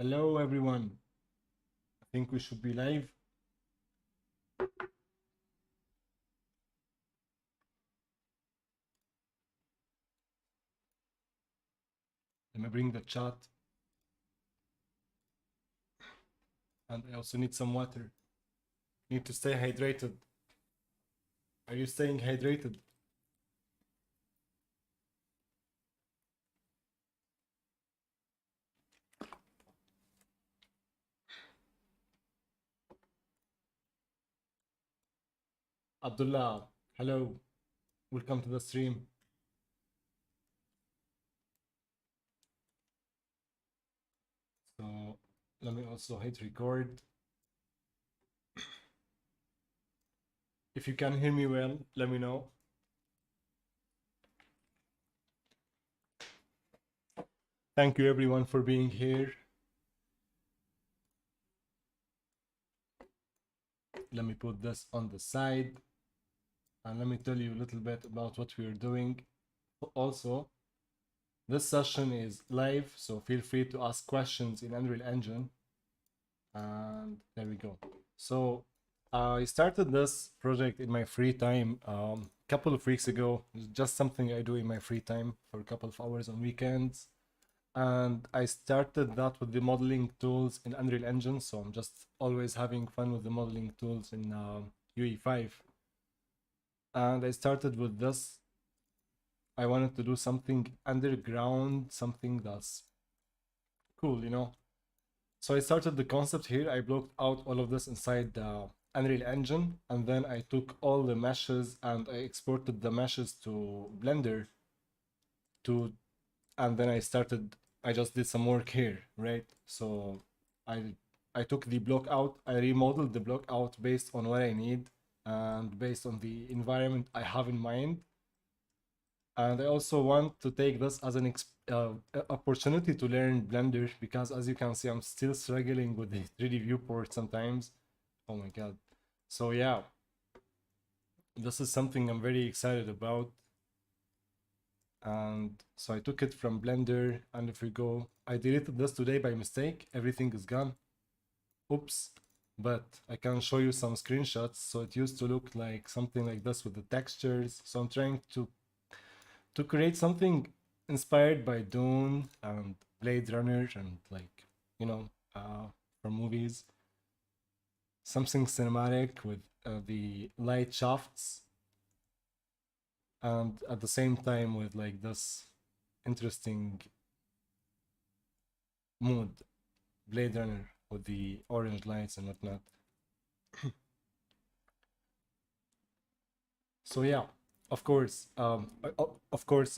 Hello, everyone. I think we should be live. Let me bring the chat. And I also need some water. Need to stay hydrated. Are you staying hydrated? Abdullah, hello. Welcome to the stream. So let me also hit record. If you can hear me well, let me know. Thank you everyone for being here. Let me put this on the side. And let me tell you a little bit about what we are doing. Also, this session is live, so feel free to ask questions in Unreal Engine. And there we go. So I started this project in my free time a couple of weeks ago. It's just something I do in my free time for a couple of hours on weekends. And I started that with the modeling tools in Unreal Engine. So I'm just always having fun with the modeling tools in UE5. And I started with this. I wanted to do something underground, something that's cool, you know. So I started the concept here. I blocked out all of this inside the Unreal Engine, and then I took all the meshes and I exported the meshes to Blender and then I just did some work here, right? So I took the block out, I remodeled the block out based on what I need and based on the environment I have in mind. And I also want to take this as an opportunity to learn Blender, because as you can see, I'm still struggling with the 3D viewport sometimes. Oh my god. So yeah, this is something I'm very excited about. And so I took it from Blender, and if we go, I deleted this today by mistake. Everything is gone. Oops. But I can show you some screenshots. So it used to look like something like this with the textures. So I'm trying to create something inspired by Dune and Blade Runner and, like, you know, from movies. Something cinematic with the light shafts, and at the same time with like this interesting mood, Blade Runner with the orange lights and whatnot. So yeah, of course, not of course,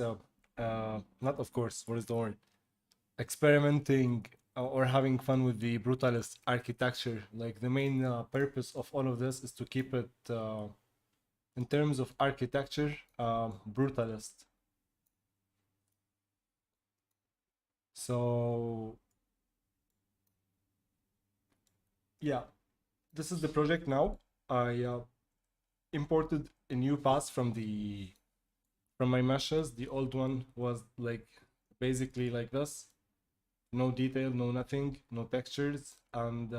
what is the word? Experimenting or having fun with the brutalist architecture. Like the main purpose of all of this is to keep it, in terms of architecture, brutalist. So yeah, this is the project now. I imported a new path from my meshes. The old one was like basically like this, no detail, no nothing, no textures. And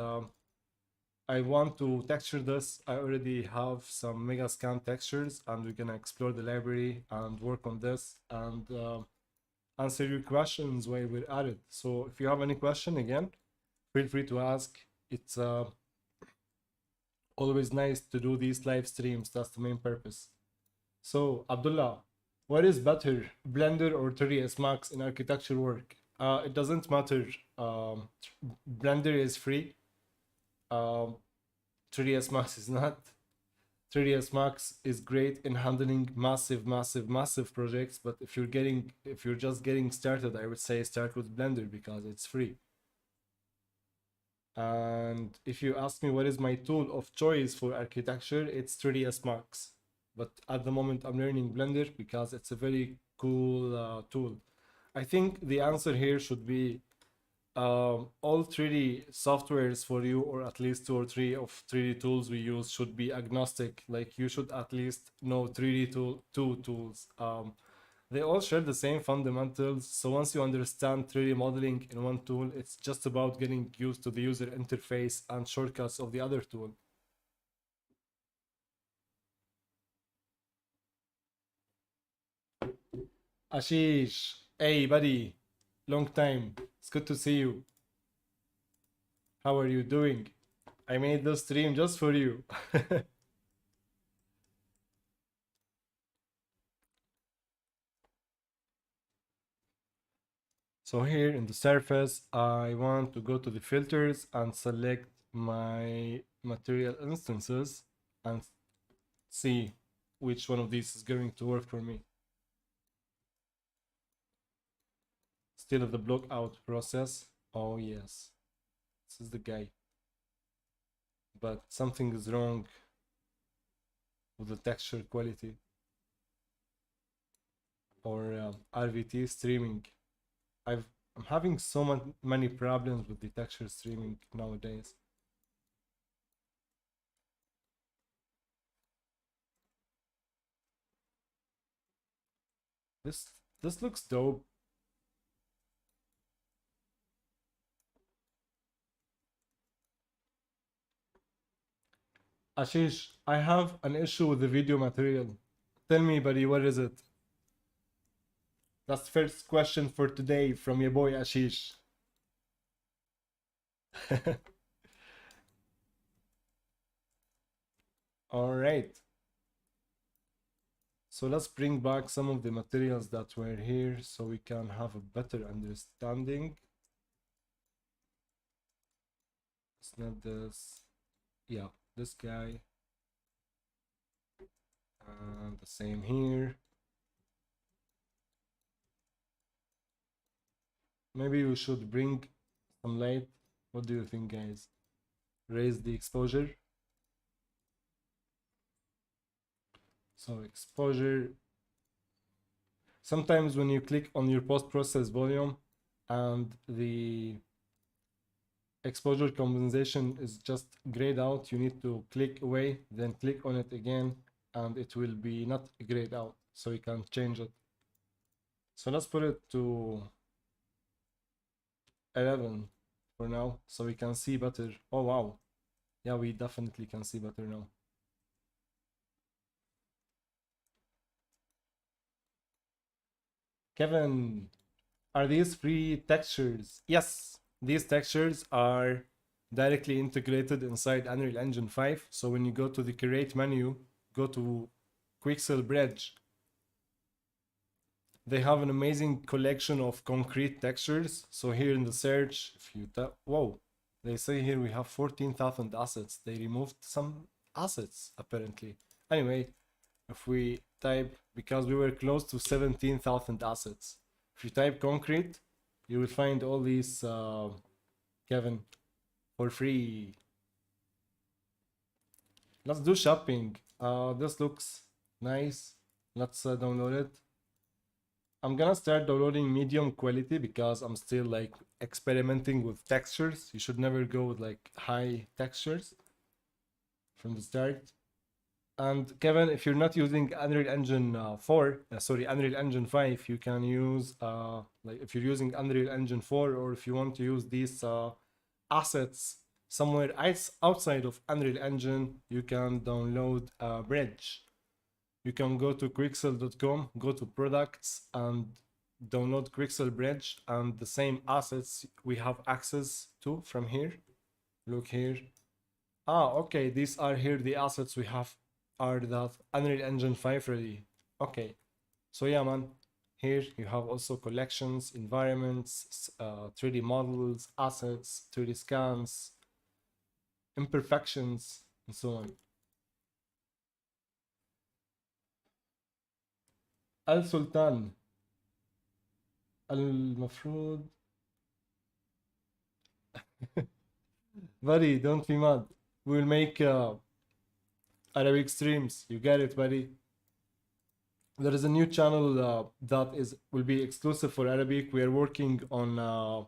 I want to texture this. I already have some Megascan textures, and we're gonna explore the library and work on this and answer your questions while we're at it. So if you have any question, again, feel free to ask. It's always nice to do these live streams. That's the main purpose. So Abdullah, what is better, Blender or 3ds Max in architecture work? It doesn't matter. Blender is free. 3ds Max is not. 3ds Max is great in handling massive projects, but if you're just getting started, I would say start with Blender because it's free. And if you ask me what is my tool of choice for architecture, it's 3ds Max. But at the moment I'm learning Blender because it's a very cool tool. I think the answer here should be all 3D softwares for you, or at least 2 or 3 of 3D tools we use, should be agnostic. Like you should at least know 3D two tools. They all share the same fundamentals, so once you understand 3D modeling in one tool, it's just about getting used to the user interface and shortcuts of the other tool. Ashish, hey buddy, long time. It's good to see you. How are you doing? I made this stream just for you. So here in the surface, I want to go to the filters and select my material instances and see which one of these is going to work for me. Still of the block out process. Oh yes, this is the guy. But something is wrong with the texture quality or RVT streaming. I'm having so many problems with the texture streaming nowadays. This looks dope. Ashish, I have an issue with the video material. Tell me, buddy, what is it? That's the first question for today from your boy Ashish. All right. So let's bring back some of the materials that were here so we can have a better understanding. It's not this. Yeah, this guy. And the same here. Maybe we should bring some light. What do you think, guys? Raise the exposure. So exposure. Sometimes when you click on your post-process volume and the exposure compensation is just grayed out, you need to click away, then click on it again, and it will be not grayed out, so you can change it. So let's put it to 11 for now, so we can see better. Oh wow, yeah, we definitely can see better now. Kevin, are these free textures? Yes, these textures are directly integrated inside Unreal Engine 5. So when you go to the create menu, go to Quixel Bridge. They have an amazing collection of concrete textures. So here in the search, if you tap, whoa, they say here we have 14,000 assets. They removed some assets apparently. Anyway, if we type, because we were close to 17,000 assets. If you type concrete, you will find all these, Kevin, for free. Let's do shopping. This looks nice. Let's download it. I'm gonna start downloading medium quality because I'm still like experimenting with textures. You should never go with like high textures from the start. And Kevin, if you're not using Unreal Engine 4, sorry, Unreal Engine 5, you can use, like if you're using Unreal Engine 4, or if you want to use these assets somewhere outside of Unreal Engine, you can download Bridge. You can go to Quixel.com, go to products, and download Quixel Bridge, and the same assets we have access to from here. Look here. Ah, okay, these are here the assets we have are that Unreal Engine 5 ready. Okay, so yeah, man, here you have also collections, environments, 3D models, assets, 3D scans, imperfections, and so on. السلطان المفروض buddy, don't be mad. We'll make Arabic streams. You get it, buddy. There is a new channel that will be exclusive for Arabic. We are working on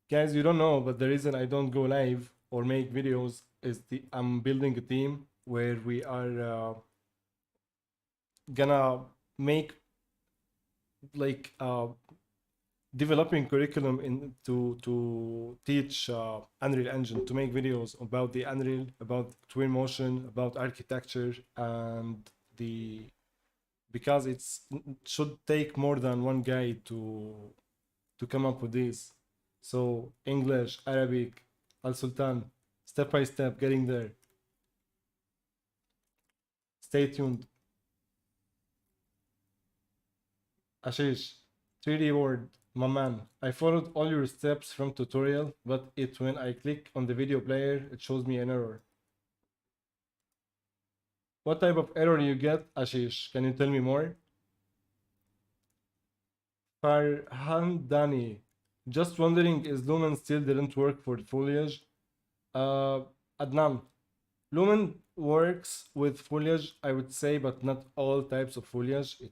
guys, you don't know, but the reason I don't go live or make videos is I'm building a team where we are gonna make like developing curriculum in to teach Unreal Engine, to make videos about the Unreal, about Twinmotion, about architecture, and the because it should take more than one guy to come up with these. So English, Arabic, Al Sultan, step by step, getting there. Stay tuned. Ashish, 3D word, my man. I followed all your steps from tutorial, but when I click on the video player, it shows me an error. What type of error you get, Ashish? Can you tell me more? Farhan Dani, just wondering, is Lumen still didn't work for foliage? Uh, Adnan, Lumen works with foliage, I would say, but not all types of foliage. It,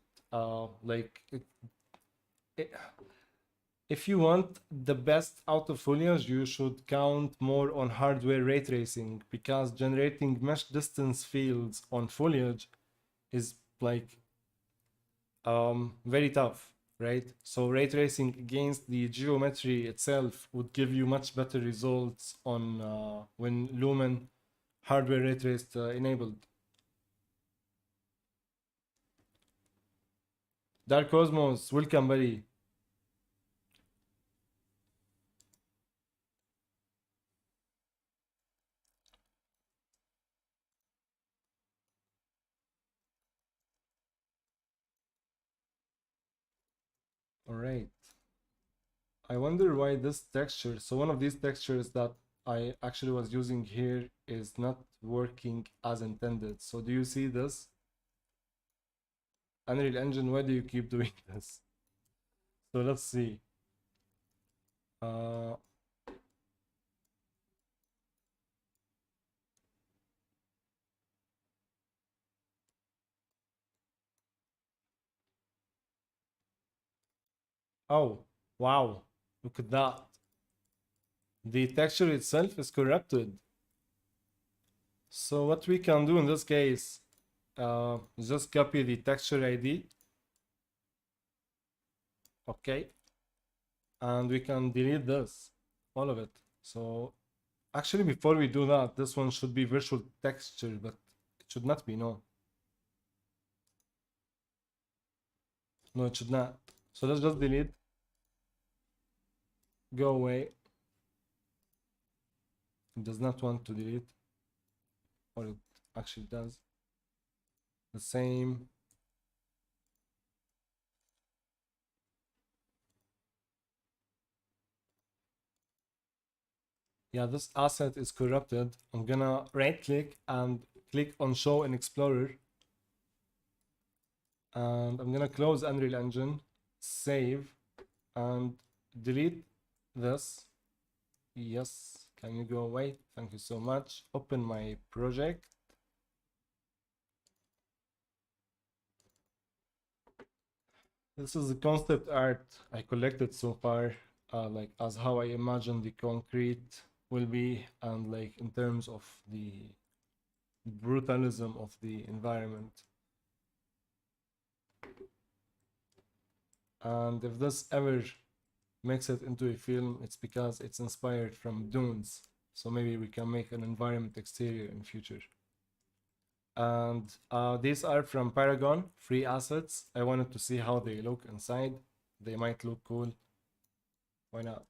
if you want the best out of foliage, you should count more on hardware ray tracing, because generating mesh distance fields on foliage is like very tough, right? So ray tracing against the geometry itself would give you much better results on when Lumen hardware ray traced enabled. Dark Cosmos, welcome, buddy. All right. I wonder why this texture, so one of these textures that I actually was using here is not working as intended. So do you see this? Unreal Engine, why do you keep doing this? So let's see. Uh, oh, wow. Look at that. The texture itself is corrupted. So what we can do in this case, just copy the texture ID. Okay. And we can delete this, all of it. So actually, before we do that, this one should be virtual texture, but it should not be, no. No, it should not. So let's just delete. Go away. It does not want to delete. Or it actually does. The same. Yeah, this asset is corrupted. I'm gonna right click and click on show in Explorer. And I'm gonna close Unreal Engine, save, and delete this. Yes, can you go away? Thank you so much. Open my project. This is the concept art I collected so far, like as how I imagine the concrete will be, and like in terms of the brutalism of the environment. And if this ever makes it into a film, it's because it's inspired from dunes. So maybe we can make an environment exterior in future. And these are from Paragon, free assets. I wanted to see how they look inside. They might look cool. Why not?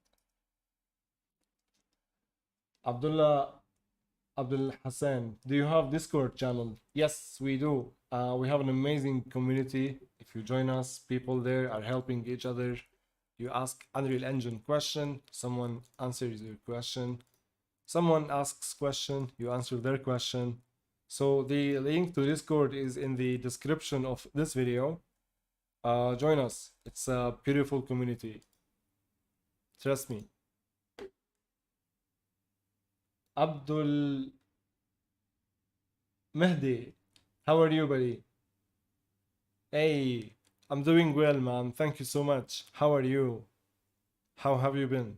Abdullah Abdul Hassan, do you have Discord channel? Yes, we do. We have an amazing community. If you join us, people there are helping each other. You ask Unreal Engine question, someone answers your question. Someone asks question, you answer their question. So the link to Discord is in the description of this video. Join us. It's a beautiful community. Trust me. Abdul Mehdi, how are you, buddy? Hey, I'm doing well, man. Thank you so much. How are you? How have you been?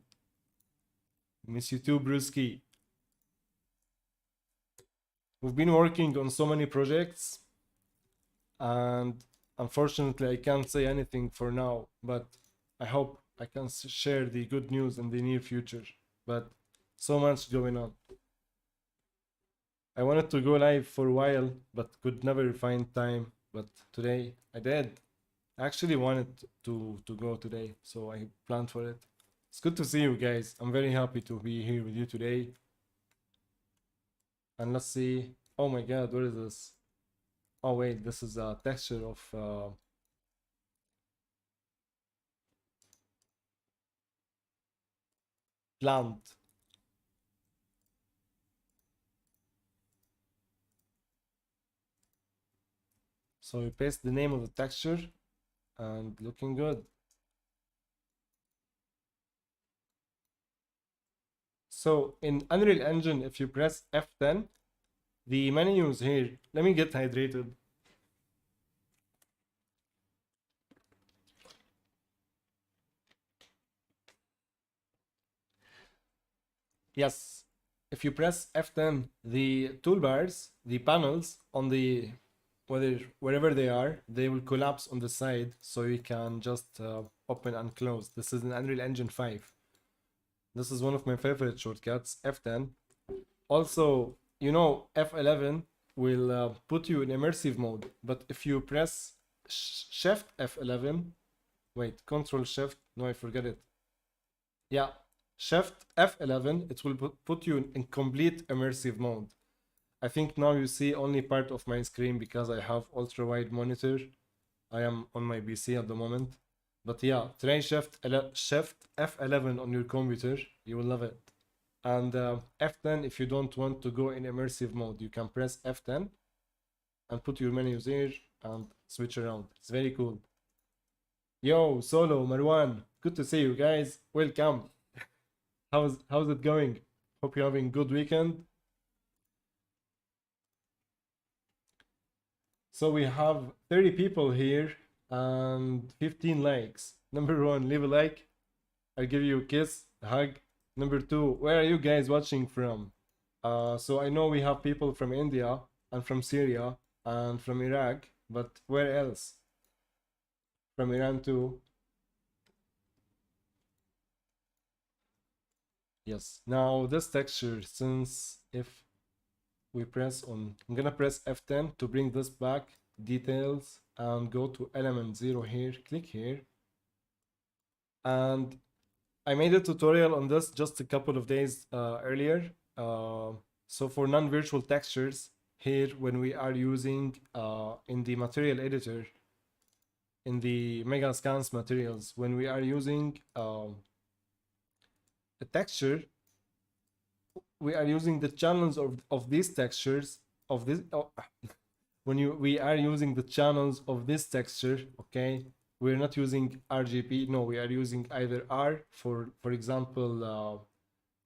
Miss you too, Brewski. We've been working on so many projects, and Unfortunately, I can't say anything for now, but I hope I can share the good news in the near future. But so much going on. I wanted to go live for a while, but could never find time. But today I did. I actually wanted to go today, so I planned for it. It's good to see you guys. I'm very happy to be here with you today. And let's see. Oh my god, what is this? Oh wait, this is a texture of plant. So you paste the name of the texture and looking good. So in Unreal Engine, if you press F10, the menus here, let me get hydrated. Yes, if you press F10, the toolbars, the panels on the wherever they are, they will collapse on the side, so you can just open and close. This is in Unreal Engine 5. This is one of my favorite shortcuts, F10. Also, you know, F11 will put you in immersive mode, but if you press Shift F11, wait, Control Shift, no, I forget it. Yeah, Shift F11, it will put you in complete immersive mode. I think now you see only part of my screen because I have ultra wide monitor. I am on my PC at the moment. But yeah, try Shift F11 on your computer. You will love it. And F10 if you don't want to go in immersive mode. You can press F10 and put your menus here and switch around. It's very cool. Yo, Solo, Marwan, good to see you guys. Welcome. How's it going? Hope you're having a good weekend. So we have 30 people here and 15 likes. Number one, leave a like. I'll give you a kiss, a hug. Number two, where are you guys watching from? So I know we have people from India and from Syria and from Iraq, but where else? From Iran too. Yes. Now this texture, since if we press on, I'm gonna press F10 to bring this back, details, and go to element 0 here, click here. And I made a tutorial on this just a couple of days earlier. So for non-virtual textures, here when we are using in the material editor, in the Megascans materials, when we are using a texture, we are using the channels of these textures of this when we are using the channels of this texture, okay, we're not using RGB. No, we are using either R for example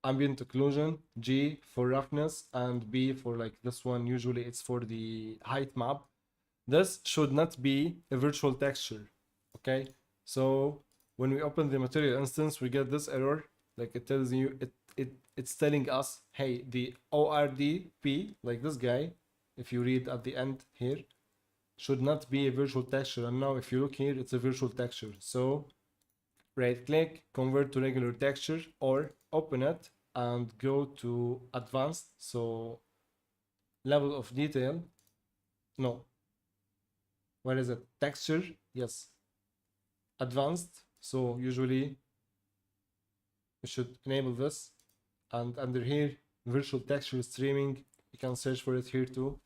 ambient occlusion, G for roughness, and B for like this one. Usually it's for the height map. This should not be a virtual texture, okay? So when we open the material instance, we get this error. Like it tells you, it's telling us, hey, the ORDP, like this guy, if you read at the end here, should not be a virtual texture. And now if you look here, it's a virtual texture. So right click, convert to regular texture, or open it and go to advanced. So level of detail, no, where is it? Texture, yes, advanced. So usually you should enable this, and under here virtual texture streaming, you can search for it here too.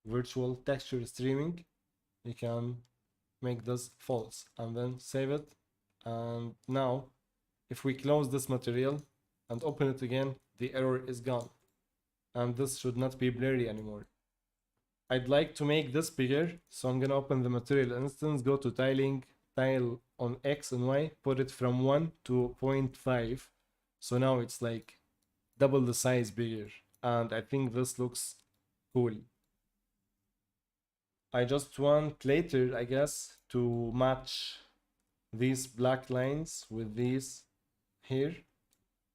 Virtual texture streaming, you can make this false and then save it. And now if we close this material and open it again, the error is gone and this should not be blurry anymore. I'd like to make this bigger, so I'm gonna open the material instance, go to tiling, tile on X and Y, put it from 1 to 0.5. So now it's like double the size bigger, and I think this looks cool. I just want later, I guess, to match these black lines with these here.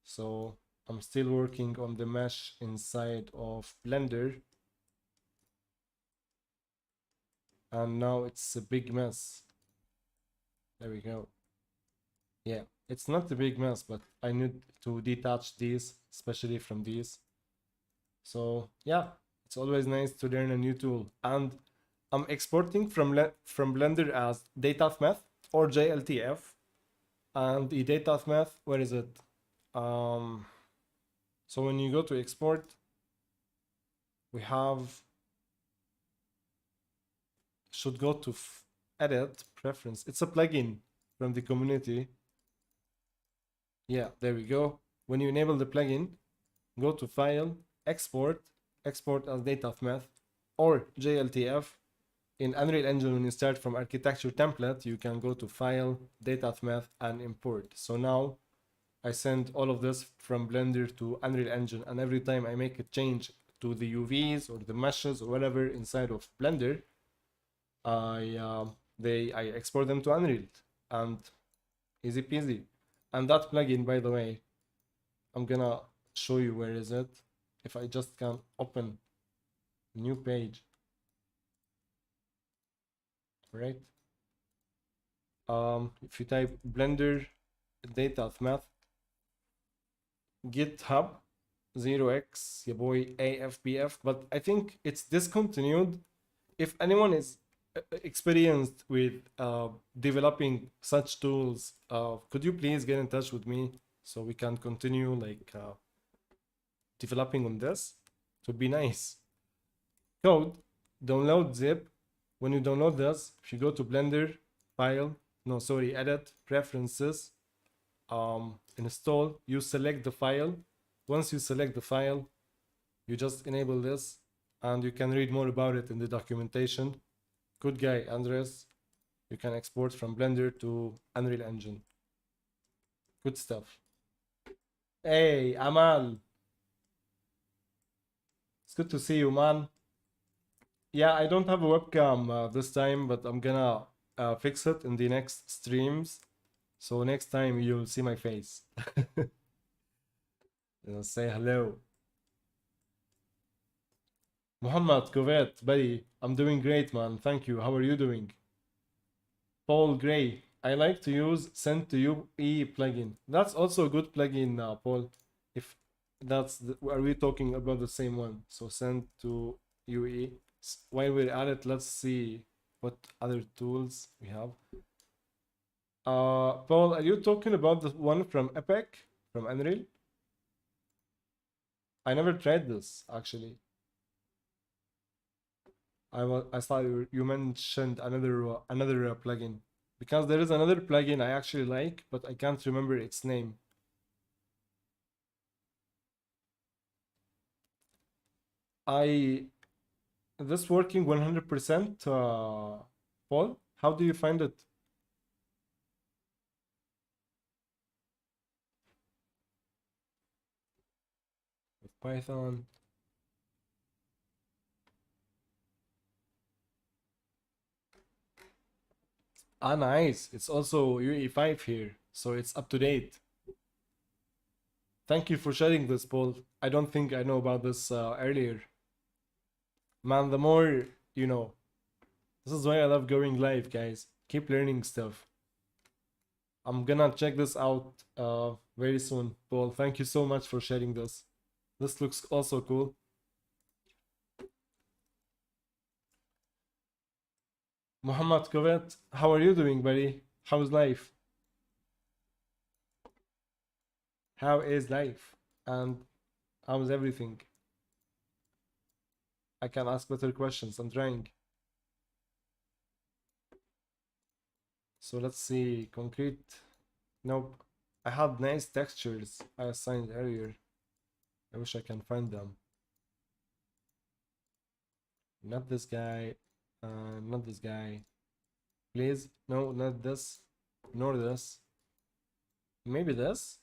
So I'm still working on the mesh inside of Blender. and now it's a big mess. There we go. Yeah, it's not a big mess, but I need to detach these, especially from these. So yeah, it's always nice to learn a new tool. And I'm exporting from Blender as DataFmath or JLTF. And the DataFmath, where is it? So when you go to export, we have, should go to edit preference. It's a plugin from the community. Yeah, there we go. When you enable the plugin, go to file, export as DataFmath or JLTF. In Unreal Engine, when you start from architecture template, you can go to file, DataFmath, and import. So now I send all of this from Blender to Unreal Engine, and every time I make a change to the UVs or the meshes or whatever inside of Blender, I export them to Unreal, and easy peasy. And that plugin, by the way, I'm gonna show you where is it. If I just can open new page, right? If you type Blender DataFmath, GitHub 0x, your boy AFBF, but I think it's discontinued. If anyone is experienced with developing such tools, could you please get in touch with me so we can continue like developing on this? It would be nice. Code, download zip. When you download this, if you go to Blender, file, edit, preferences, install, you select the file. Once you select the file, you just enable this, and you can read more about it in the documentation. Good guy, Andres. You can export from Blender to Unreal Engine. Good stuff. Hey, Amal. It's good to see you, man. Yeah, I don't have a webcam this time, but I'm gonna fix it in the next streams. So next time you'll see my face. Say hello. Muhammad Kovet, buddy, I'm doing great, man. Thank you. How are you doing? Paul Gray, I like to use Send to UE plugin. That's also a good plugin, Paul. If that's are we talking about the same one? So Send to UE. While we're at it, let's see what other tools we have. Paul, are you talking about the one from Epic, from Unreal? I never tried this actually. I thought you mentioned another plugin, because there is another plugin I actually like, but I can't remember its name. This working 100%, Paul? How do you find it? With Python. Ah, nice. It's also UE5 here, so it's up to date. Thank you for sharing this, Paul. I don't think I know about this earlier. Man, the more you know. This is why I love going live, guys. Keep learning stuff. I'm gonna check this out very soon. Paul, thank you so much for sharing this. This looks also cool. Muhammad Kovet, how are you doing, buddy? How's life? How is life? And how's everything? I can ask better questions. I'm trying. So let's see. Concrete. Nope. I had nice textures I assigned earlier. I wish I can find them. Not this guy. Not this guy. Please. No, not this. Nor this. Maybe this?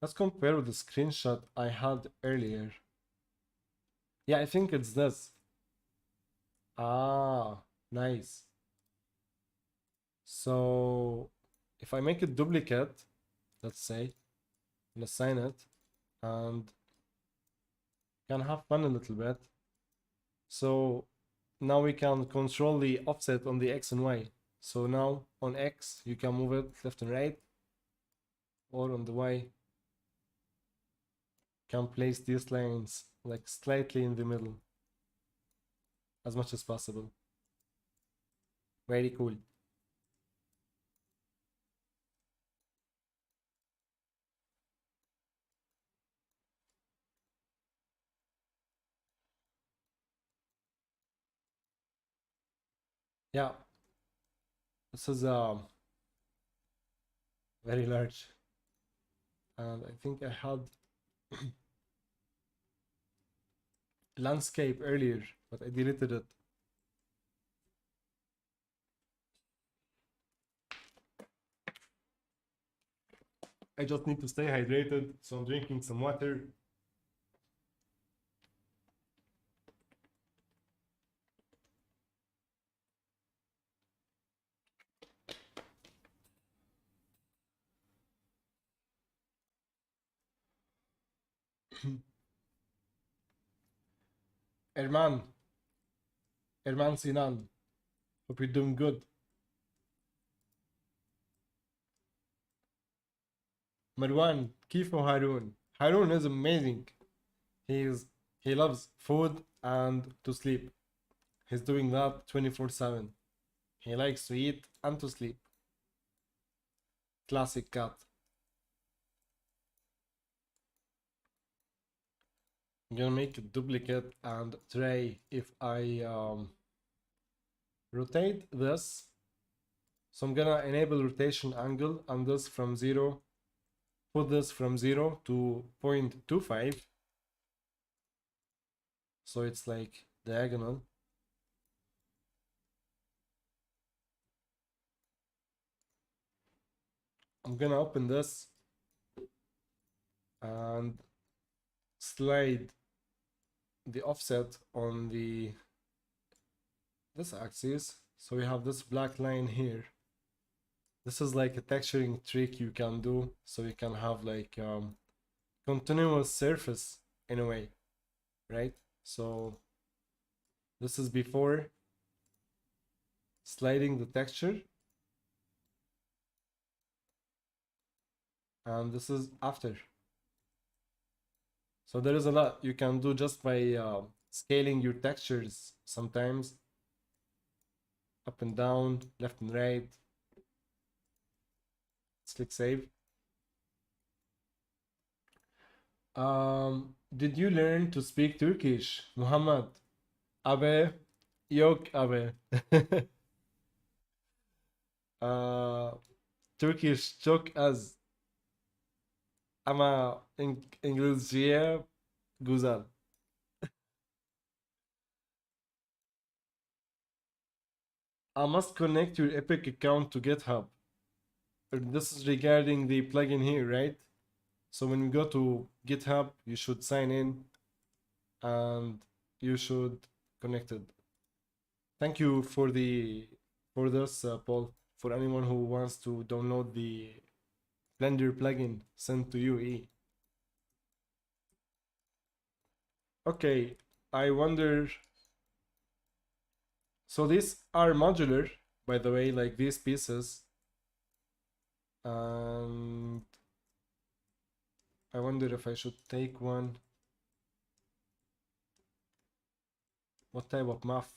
Let's compare with the screenshot I had earlier. Yeah, I think it's this. Ah, nice. So if I make a duplicate, let's say, and assign it, and can have fun a little bit. So now we can control the offset on the X and Y. So now on X, you can move it left and right, or on the Y, can place these lines like slightly in the middle as much as possible. Very cool. Yeah, this is very large, and I think I had landscape earlier, but I deleted it. I just need to stay hydrated, so I'm drinking some water. Erman, Erman Sinan, hope you're doing good. Marwan, Kifo Harun. Harun is amazing. He's he loves food and to sleep. He's doing that 24/7. He likes to eat and to sleep. Classic cat. I'm gonna make a duplicate and try if I rotate this. So I'm gonna enable rotation angle and this from 0, put this from 0 to 0.25. So it's like diagonal. I'm gonna open this and slide the offset on this axis. So we have this black line here. This is like a texturing trick you can do, so you can have like continuous surface in a way, right? So this is before sliding the texture, and this is after. So there is a lot you can do just by scaling your textures sometimes, up and down, left and right. Let's click save. Did you learn to speak Turkish, Muhammad? Abe, yok abe. Turkish çok az ama İngilizce güzel. I must connect your Epic account to GitHub. This is regarding the plugin here, right? So when you go to GitHub, you should sign in and you should connect it. Thank you for this, Paul. For anyone who wants to download the Blender plugin, sent to you. Okay, I wonder. So these are modular, by the way, like these pieces. And I wonder if I should take one. What type of math?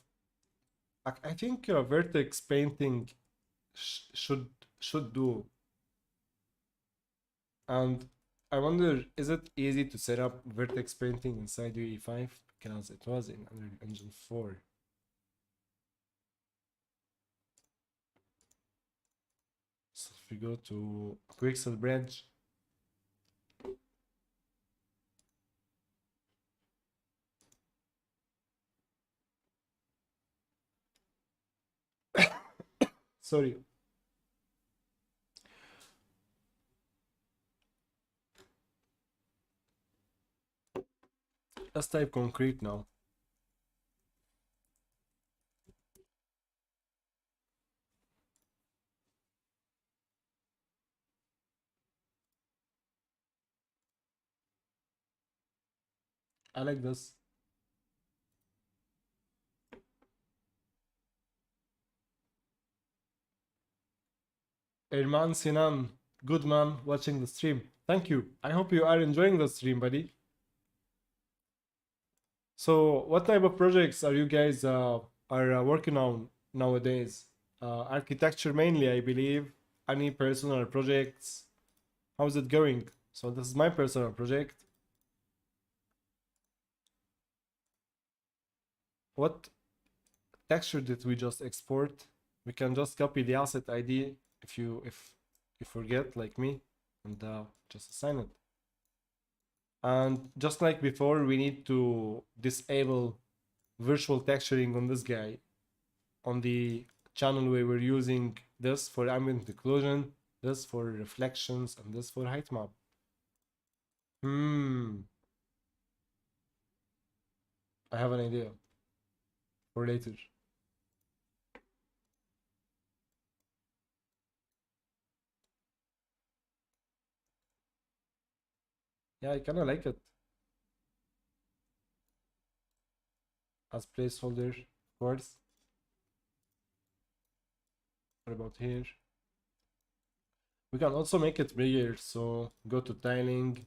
I think vertex painting should do. And I wonder, is it easy to set up vertex painting inside UE5? Because it was in Unreal Engine 4. So if we go to Quixel Bridge, sorry. Let's type concrete now. I like this. Erman Sinan, good man, watching the stream. Thank you. I hope you are enjoying the stream, buddy. So, what type of projects are you guys are working on nowadays? Architecture mainly, I believe. Any personal projects? How's it going? So this is my personal project. What texture did we just export? We can just copy the asset ID if you forget like me, and just assign it. And just like before, we need to disable virtual texturing on this guy. On the channel where we're using this for ambient occlusion, this for reflections, and this for height map. I have an idea for later. Yeah, I kind of like it as placeholder, of course. What about here? We can also make it bigger, so go to tiling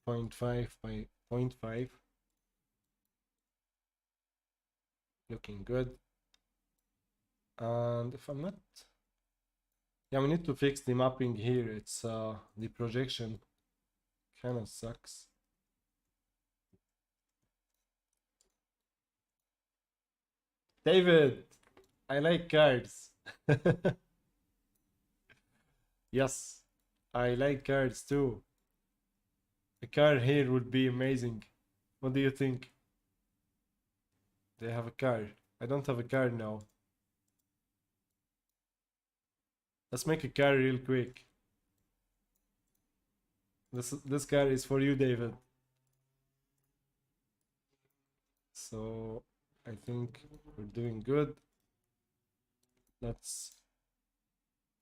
0.5 by 0.5. Looking good. And if I'm not... Yeah, we need to fix the mapping here. It's the projection kind of sucks. David, I like cards. Yes, I like cards too. A car here would be amazing. What do you think? They have a car. I don't have a car now. Let's make a car real quick. This car is for you, David. So I think we're doing good. Let's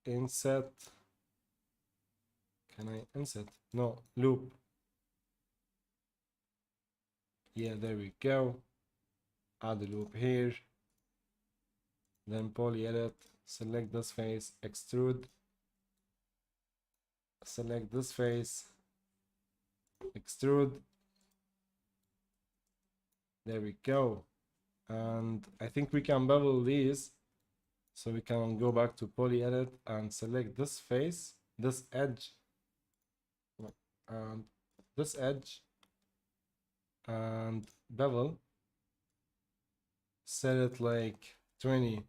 inset. Can I inset? No, loop. Yeah, there we go. Add a loop here. Then poly edit. Select this face, extrude. Select this face, extrude. There we go. And I think we can bevel these. So we can go back to poly edit and select this face, this edge, and this edge, and bevel. Set it like 20,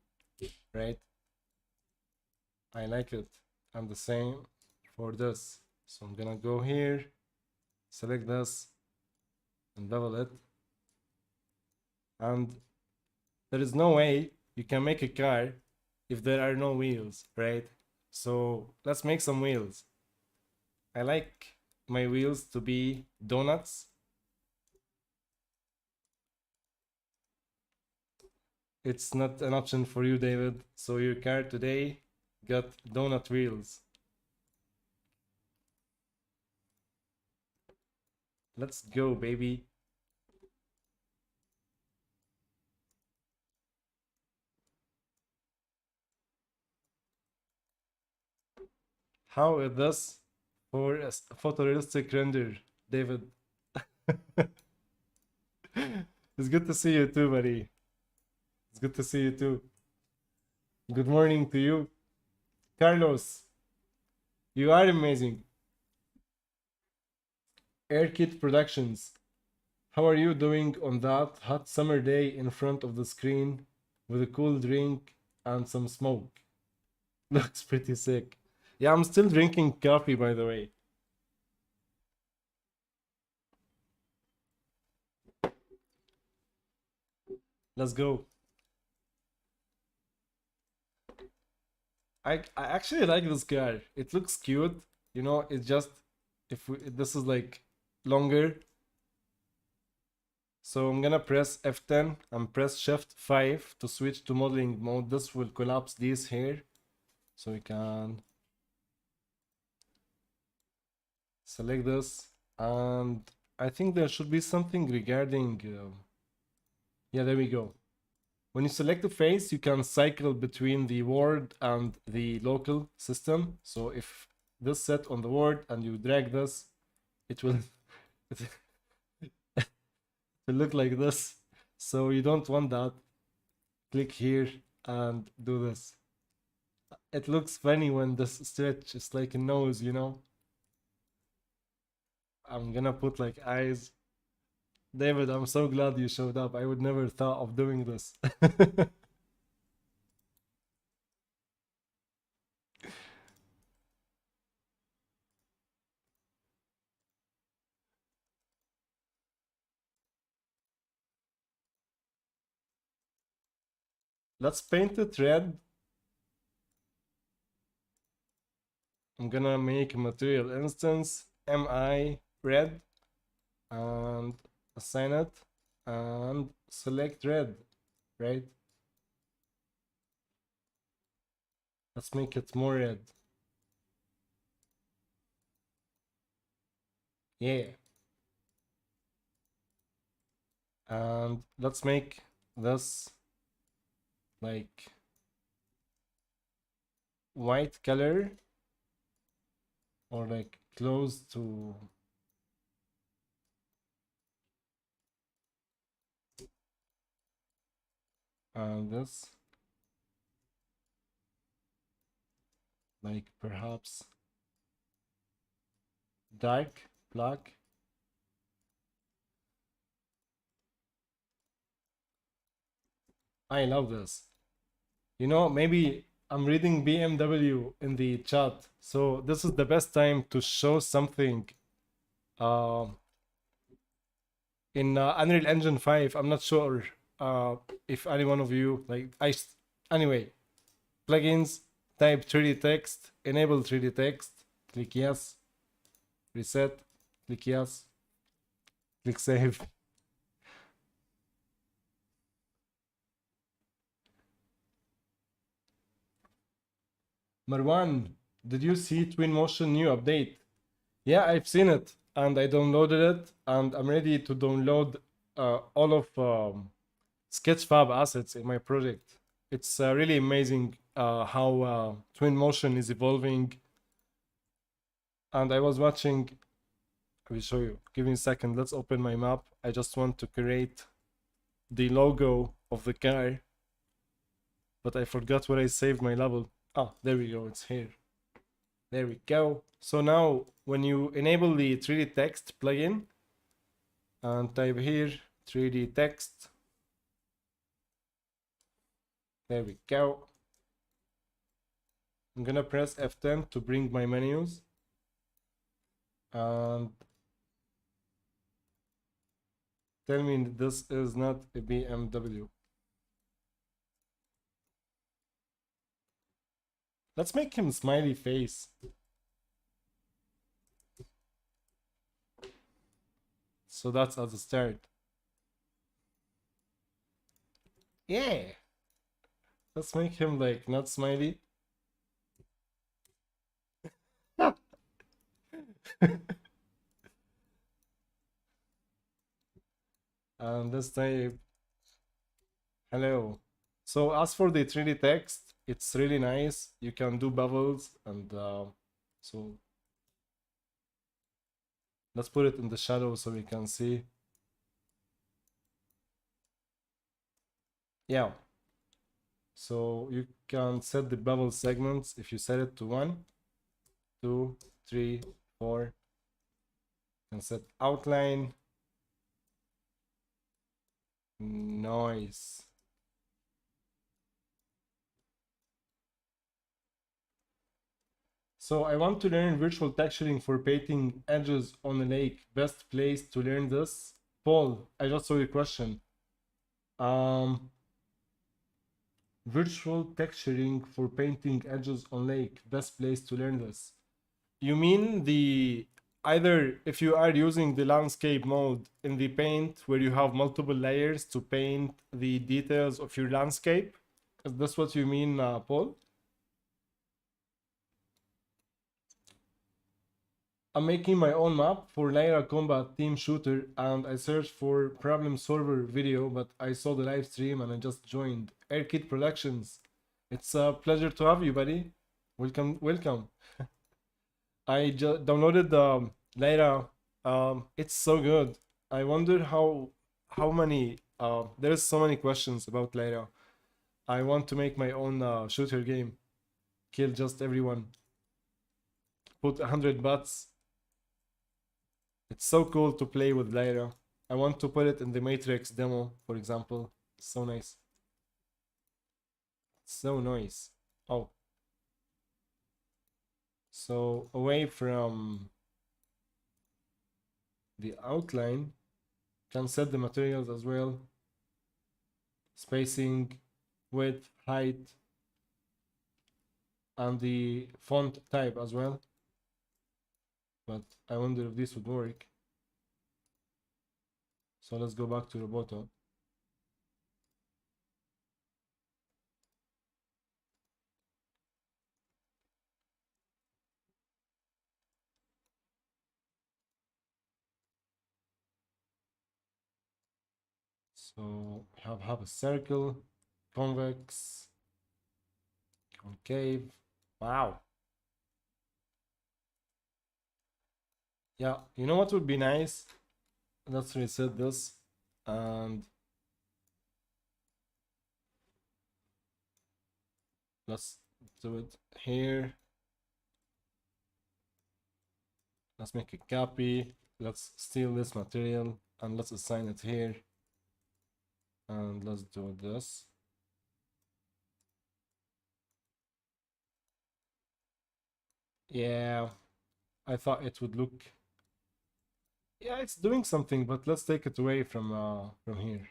right? I like it. And the same for this. So I'm gonna go here, select this, and bevel it. And there is no way you can make a car if there are no wheels, right? So let's make some wheels. I like my wheels to be donuts. It's not an option for you, David. So your car today got donut wheels. Let's go, baby. How is this for a photorealistic render, David? It's good to see you too, buddy. It's good to see you too. Good morning to you. Carlos, you are amazing. AirKit Productions. How are you doing on that hot summer day in front of the screen with a cool drink and some smoke? Looks pretty sick. Yeah, I'm still drinking coffee, by the way. Let's go. I actually like this car. It looks cute. You know, it's just this is like longer. So I'm gonna press F10 and press Shift 5 to switch to modeling mode. This will collapse these here. So we can select this. And I think there should be something regarding... yeah, there we go. when you select a face, you can cycle between the world and the local system. So if this set on the world and you drag this, it will it will look like this. So you don't want that. Click here and do this. It looks funny when this stretch is like a nose, you know. I'm gonna put like eyes. David, I'm so glad you showed up. I would never thought of doing this. Let's paint it red. I'm gonna make a material instance mi red and assign it and select red, right? Let's make it more red. Yeah. And let's make this like white color or like close to this, like perhaps dark black. I love this. You know, maybe I'm reading BMW in the chat, so this is the best time to show something um in Unreal Engine 5. I'm not sure if any one of you like anyway, plugins, type 3D text, enable 3D text, click yes, reset, click yes, click save. Marwan, did you see Twinmotion new update? Yeah, I've seen it and I downloaded it and I'm ready to download all of Sketchfab assets in my project. It's really amazing how Twinmotion is evolving. And I was watching, I will show you. Give me a second, let's open my map. I just want to create the logo of the car, but I forgot where I saved my level. Ah, there we go, it's here. There we go. So now when you enable the 3D text plugin and type here 3D text, there we go. I'm gonna press F10 to bring my menus and tell me this is not a BMW. Let's make him smiley face. So that's at the start. Yeah. Let's make him like not smiley. And this type hello. So as for the 3D text, it's really nice. You can do bubbles and so let's put it in the shadow so we can see. Yeah. So you can set the bubble segments if you set it to 1, 2, 3, 4. And set outline, noise. So I want to learn virtual texturing for painting edges on a lake. Best place to learn this? Paul, I just saw your question. Virtual texturing for painting edges on lake. Best place to learn this. You mean the either if you are using the landscape mode in the paint where you have multiple layers to paint the details of your landscape? Is this what you mean, Paul? I'm making my own map for Lyra Combat Team Shooter, and I searched for problem solver video, but I saw the live stream and I just joined. Airkit Productions. It's a pleasure to have you, buddy. Welcome, welcome. I just downloaded Lyra. It's so good. I wonder how many. There's so many questions about Lyra. I want to make my own shooter game. Kill just everyone. Put 100 bots. It's so cool to play with Lyra. I want to put it in the Matrix demo, for example. So nice. So nice. Oh. So away from the outline, can set the materials as well. Spacing, width, height, and the font type as well. But I wonder if this would work. So let's go back to Roboto. So have a circle, convex, concave. Wow. Yeah, you know what would be nice? Let's reset this and let's do it here. Let's make a copy. Let's steal this material and let's assign it here. And let's do this. Yeah, I thought it would look. Yeah, it's doing something, but let's take it away from here.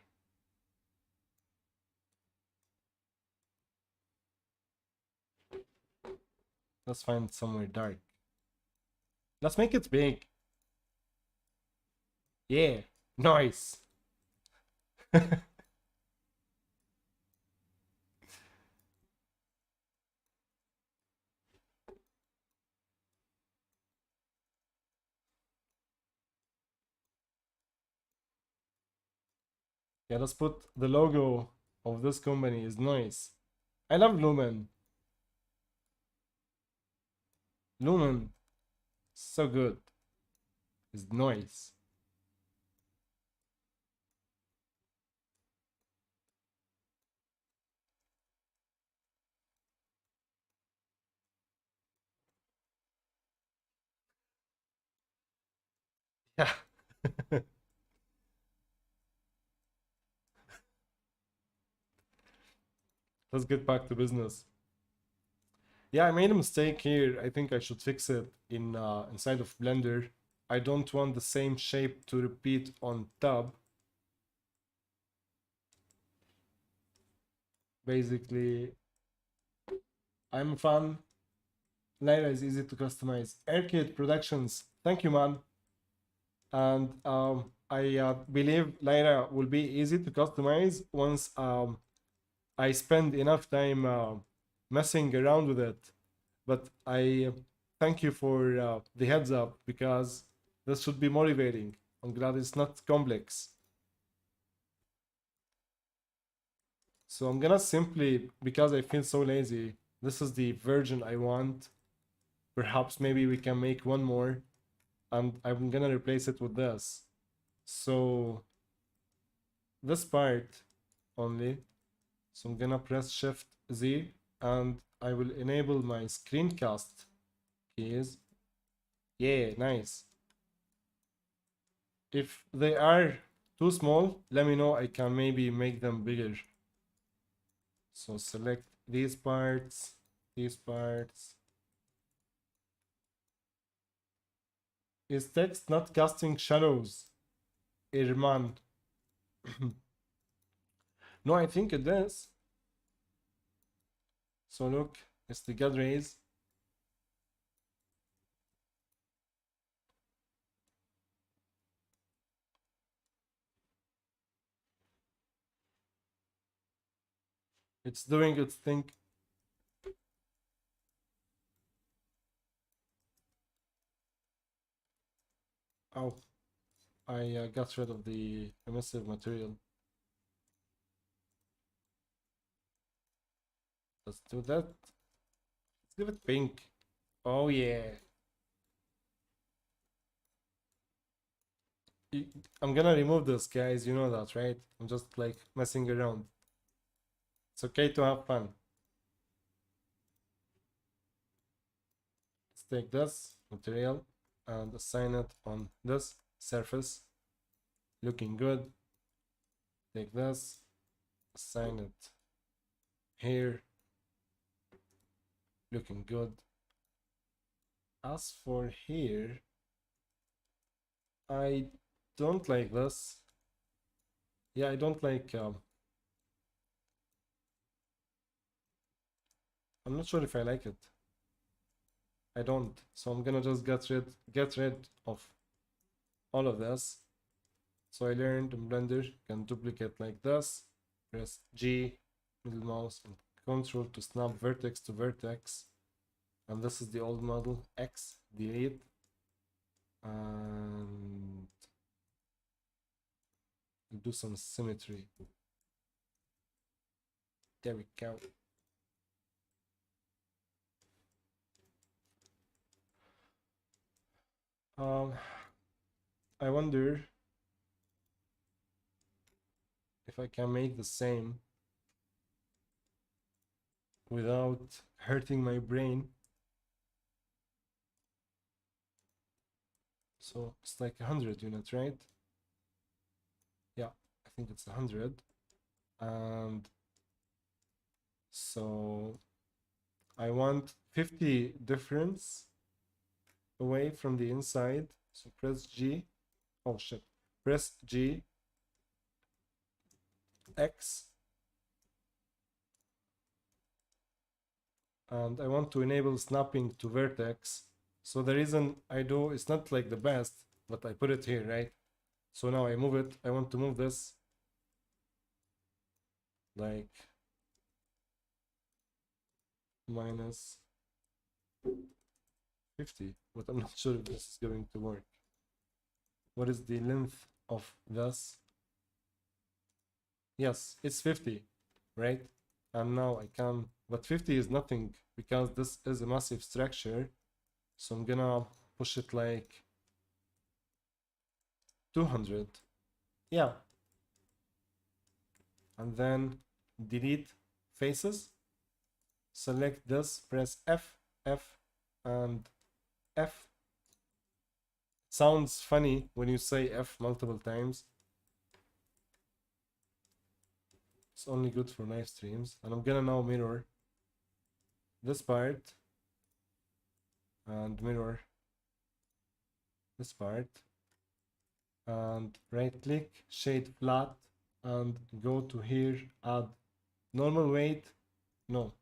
Let's find somewhere dark. Let's make it big. Yeah, nice. Yeah, let's put the logo of this company is nice. I love Lumen. Lumen, so good. It's nice. Yeah. Let's get back to business. Yeah, I made a mistake here. I think I should fix it in inside of Blender. I don't want the same shape to repeat on tab. Basically, I'm a fan. Lyra is easy to customize. Airkit Productions, thank you, man. And I believe Lyra will be easy to customize once I spend enough time messing around with it. But I thank you for the heads up because this should be motivating. I'm glad it's not complex. So I'm gonna simply, because I feel so lazy, this is the version I want. Perhaps maybe we can make one more and I'm gonna replace it with this. So this part only. So I'm gonna press Shift Z and I will enable my screencast keys. Yeah, nice. If they are too small, let me know. I can maybe make them bigger. So select these parts, these parts. Is text not casting shadows? Irman. No, I think it is. So look, it's the God rays. It's doing its thing. Oh, I got rid of the emissive material. Let's do that. Let's give it pink. Oh yeah. I'm gonna remove this, guys. You know that, right? I'm just like messing around. It's okay to have fun. Let's take this material and assign it on this surface. Looking good. Take this, assign it here. Looking good. As for here, I don't like this. Yeah, I don't like I'm not sure if I like it. I don't. So I'm gonna just get rid of all of this. So I learned in Blender you can duplicate like this. Press G, middle mouse, and Control to snap vertex to vertex. And this is the old model. X, delete. And do some symmetry. There we go. I wonder if I can make the same without hurting my brain. So it's like 100 units, right? Yeah, I think it's 100. And so I want 50 difference away from the inside. So press G. Oh shit. Press G. X. And I want to enable snapping to vertex. So the reason I do, it's not like the best, but I put it here, right? So now I move it. I want to move this like minus 50, but I'm not sure if this is going to work. What is the length of this? Yes, it's 50, right? And now I can, but 50 is nothing because this is a massive structure. So I'm gonna push it like 200. Yeah. And then delete faces. Select this, press F, F, and F. Sounds funny when you say F multiple times. It's only good for live streams. And I'm gonna now mirror this part and mirror this part. And right click, shade flat, and go to here, add normal weight. No.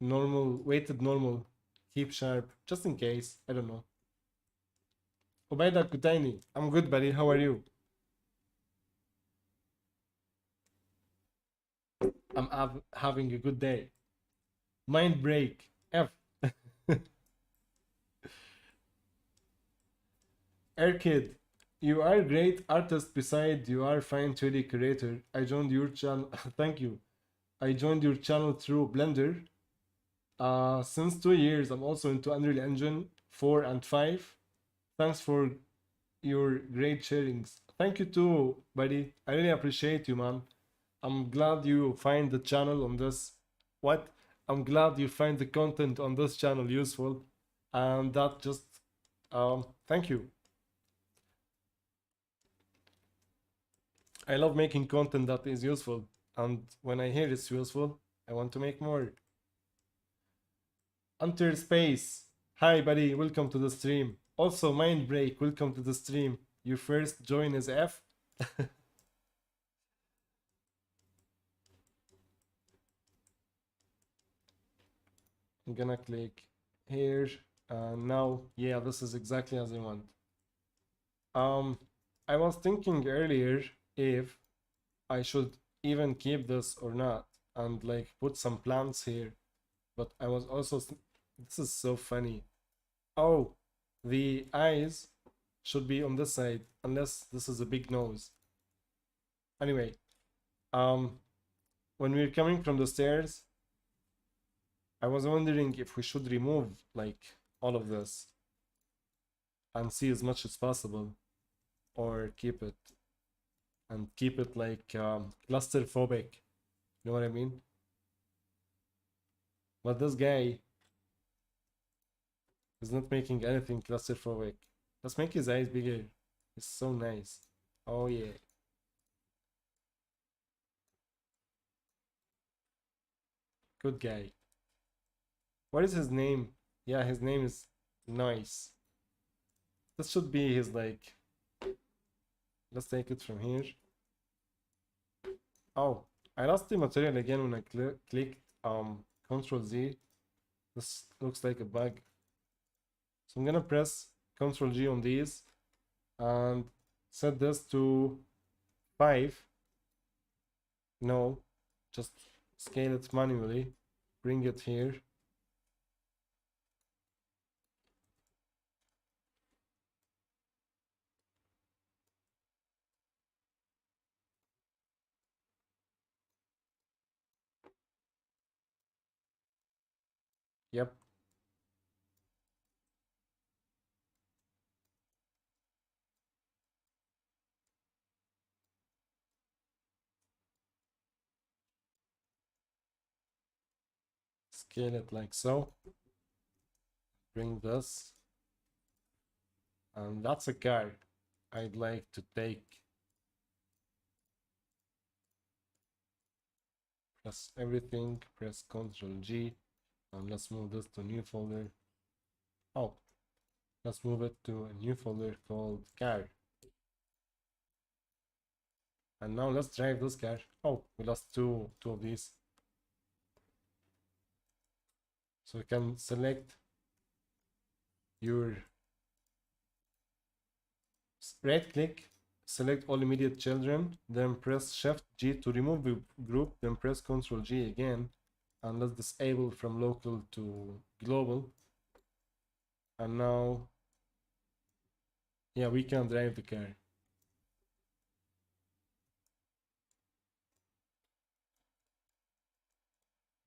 Normal, weighted normal. Keep sharp, just in case. I don't know. Ubaida Kutaini, I'm good, buddy. How are you? I'm having a good day. Mind break. F. Airkid, you are a great artist beside you are fine 2D creator. I joined your channel. Thank you. I joined your channel through Blender. Since 2 years, I'm also into Unreal Engine 4 and 5. Thanks for your great sharings. Thank you too, buddy. I really appreciate you, man. I'm glad you find the channel on this. What? I'm glad you find the content on this channel useful. And that just, thank you. I love making content that is useful. And when I hear it's useful, I want to make more. Enter Space. Hi, buddy. Welcome to the stream. Also, Mind Break. Welcome to the stream. Your first join is F. I'm gonna click here. Now, yeah, this is exactly as I want. I was thinking earlier if I should even keep this or not and like put some plants here, but I was also this is so funny. Oh, the eyes should be on this side, unless this is a big nose. Anyway, when we're coming from the stairs, I was wondering if we should remove like all of this and see as much as possible, or keep it and keep it like claustrophobic. You know what I mean? But this guy is not making anything claustrophobic. Let's make his eyes bigger. It's so nice. Oh yeah. Good guy. What is his name? Yeah, his name is Nice. This should be his like. Let's take it from here. Oh, I lost the material again when I clicked Control Z. This looks like a bug. So I'm gonna press Control G on these and set this to 5. No, just scale it manually. Bring it here. Yep. Scale it like so. Bring this. And that's a car I'd like to take. Press everything, press Ctrl G, and let's move this to new folder. Oh, let's move it to a new folder called car. And now let's drive this car. Oh, we lost two of these. So you can select your right click, select all immediate children, then press Shift G to remove the group, then press Ctrl G again, and let's disable from local to global. And now, yeah, we can drive the car.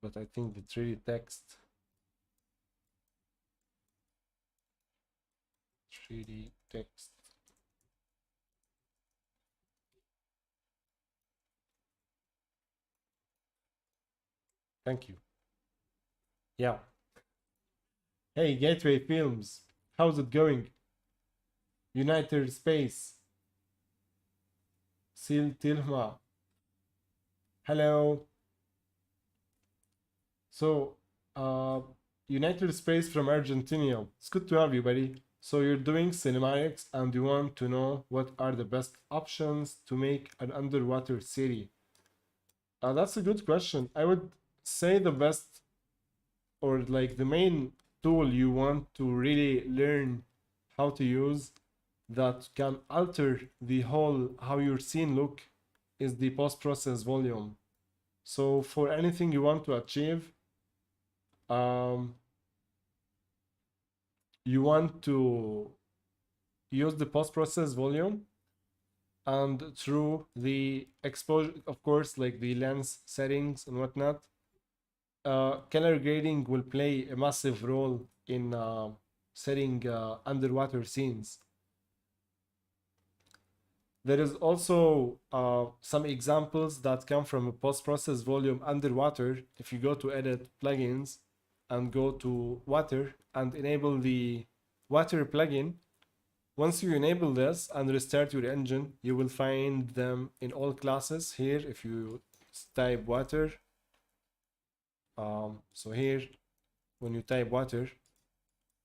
But I think the 3D text, 3D text. Thank you. Yeah. Hey, Gateway Films, how's it going? United Space. Sil Tilma. Hello. So, United Space from Argentina. It's good to have you, buddy. So you're doing cinematics and you want to know what are the best options to make an underwater city. That's a good question. I would say the best, or like the main tool you want to really learn how to use that can alter the whole how your scene look is the post-process volume. So for anything you want to achieve, you want to use the post-process volume, and through the exposure, of course, like the lens settings and whatnot, color grading will play a massive role in setting underwater scenes. There is also some examples that come from a post-process volume underwater. If you go to edit plugins and go to water and enable the water plugin, once you enable this and restart your engine, you will find them in all classes here. If you type water, so here, when you type water,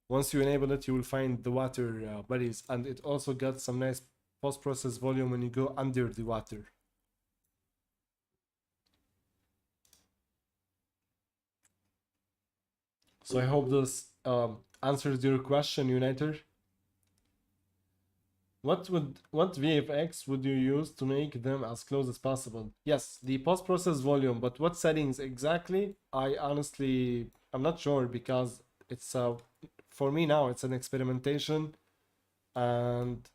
once you enable it, you will find the water bodies, and it also got some nice post-process volume when you go under the water. So I hope this answers your question, Uniter. What VFX would you use to make them as close as possible? Yes, the post-process volume, but what settings exactly? I'm not sure, because it's for me now it's an experimentation. And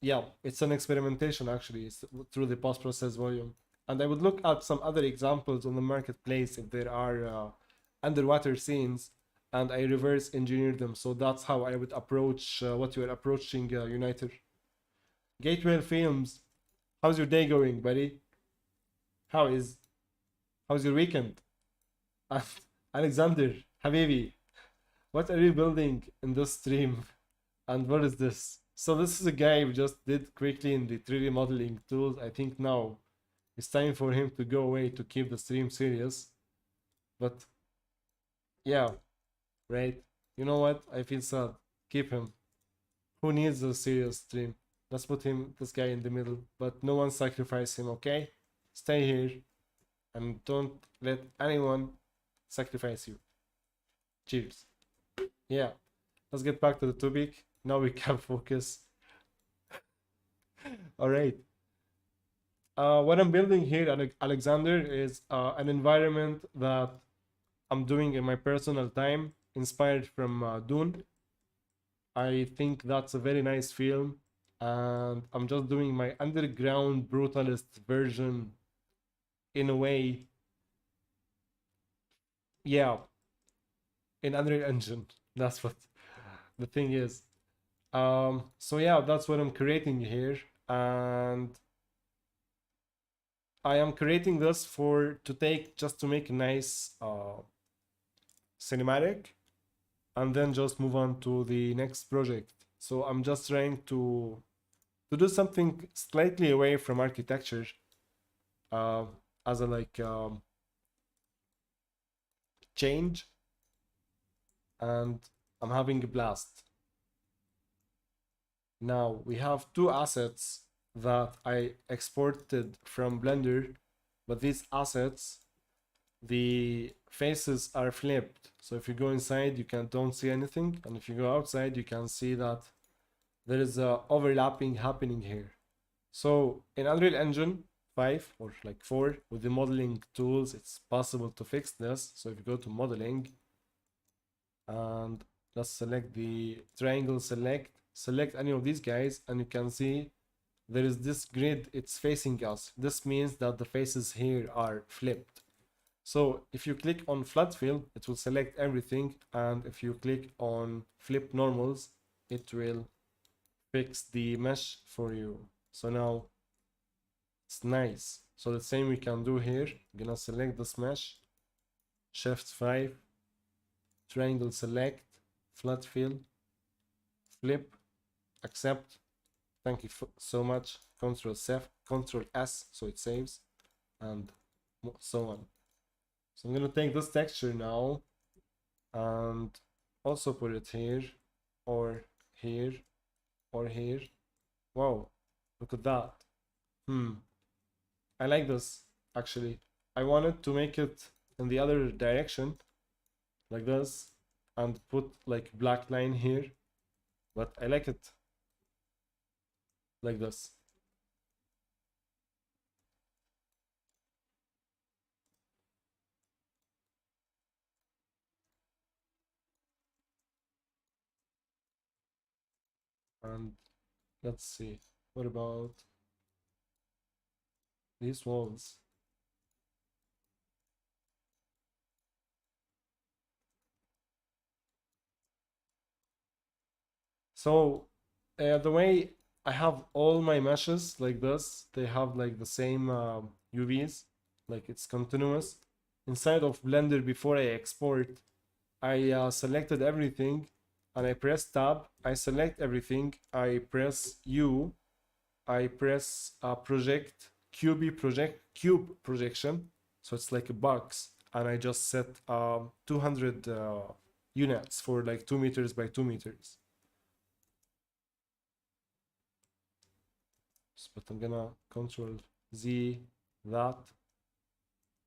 yeah, it's an experimentation actually through the post-process volume. And I would look at some other examples on the marketplace if there are underwater scenes, and I reverse engineer them. So that's how I would approach what you are approaching, Uniter. Gateway Films, how's your day going, buddy? How is how's your weekend? Alexander, Habibi, what are you building in this stream? And what is this? So this is a guy who just did quickly in the 3D modeling tools. I think now it's time for him to go away to keep the stream serious. But yeah, right. You know what? I feel sad. Keep him. Who needs a serious stream? Let's put this guy in the middle. But no one sacrifice him, okay? Stay here and don't let anyone sacrifice you. Cheers. Yeah, let's get back to the topic. Now we can focus. All right. What I'm building here, Alexander, is an environment that I'm doing in my personal time, inspired from Dune. I think that's a very nice film, and I'm just doing my underground brutalist version in a way. Yeah, in Unreal Engine. That's what the thing is. So yeah, that's what I'm creating here, and I am creating this just to make a nice cinematic, and then just move on to the next project. So I'm just trying to do something slightly away from architecture, uh, as a change, and I'm having a blast. Now we have two assets that I exported from Blender, but these assets, the faces are flipped. So if you go inside, don't see anything, and if you go outside, you can see that there is a overlapping happening here. So in Unreal Engine 5 or like 4, with the modeling tools, it's possible to fix this. So if you go to modeling and let's select the triangle, select any of these guys, and you can see there is this grid, it's facing us. This means that the faces here are flipped. So if you click on flat fill, it will select everything, and if you click on flip normals, it will fix the mesh for you. So now it's nice. So the same we can do here. I'm gonna select this mesh, shift 5, triangle select, flat fill, flip, accept. Thank you so much. Control S, so it saves, and so on. So I'm gonna take this texture now and also put it here, or here, or here. Wow, look at that. I like this actually. I wanted to make it in the other direction, like this, and put like black line here, but I like it like this. And let's see, what about these walls? So the way I have all my meshes like this, they have like the same UVs, like it's continuous. Inside of Blender, before I export, I selected everything, and I press tab, I select everything, I press U, I press cube projection, so it's like a box, and I just set 200 units for like 2 meters by 2 meters. But I'm gonna Control Z that,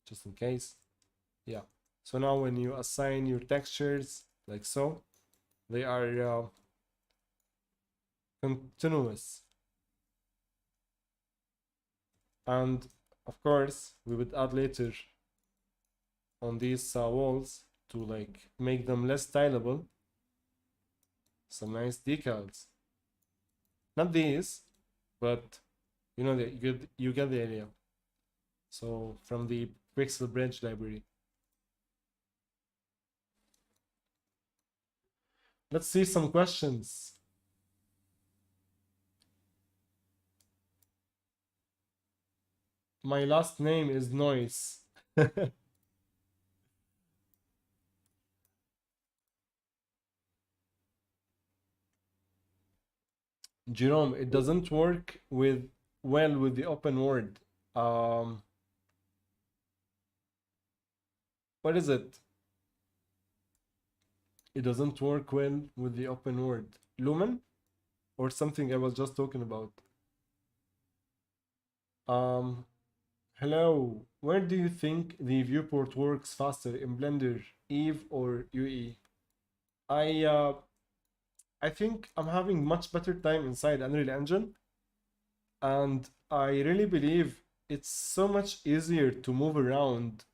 just in case. Yeah. So now when you assign your textures like so, they are continuous. And of course, we would add later on these walls to like make them less stylable, some nice decals. Not these, but you know, you get the area. So from the Pixel Bridge library. Let's see some questions. My last name is Noise. Jerome, it doesn't work with well with the open world. Um, what is it? It doesn't work well with the open world. Lumen or something I was just talking about. Um, hello. Where do you think the viewport works faster in Blender, Eve or UE? I uh, I think I'm having much better time inside Unreal Engine, and I really believe it's so much easier to move around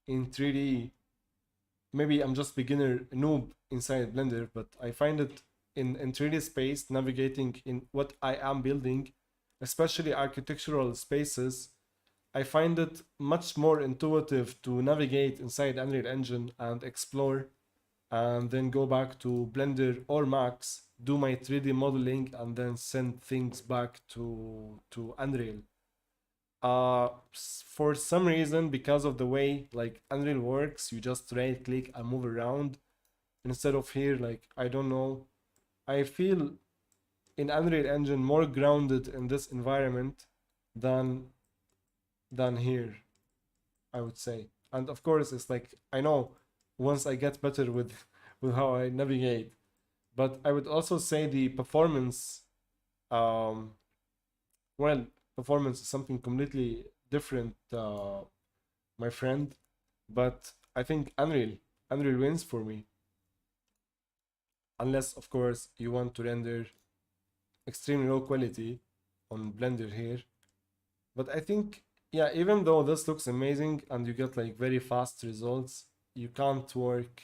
in 3D. Maybe I'm just beginner noob inside Blender, but I find it in 3D space, navigating in what I am building, especially architectural spaces, I find it much more intuitive to navigate inside Unreal Engine and explore, and then go back to Blender or Max, do my 3D modeling, and then send things back to Unreal. For some reason, because of the way like Unreal works, you just right click and move around instead of here. Like, I don't know, I feel in Unreal Engine more grounded in this environment than here, I would say. And of course, it's like, I know once I get better with with how I navigate, but I would also say the performance, um, well, performance is something completely different, my friend. But I think Unreal wins for me, unless of course you want to render extremely low quality on Blender here. But I think, yeah, even though this looks amazing and you get like very fast results, you can't work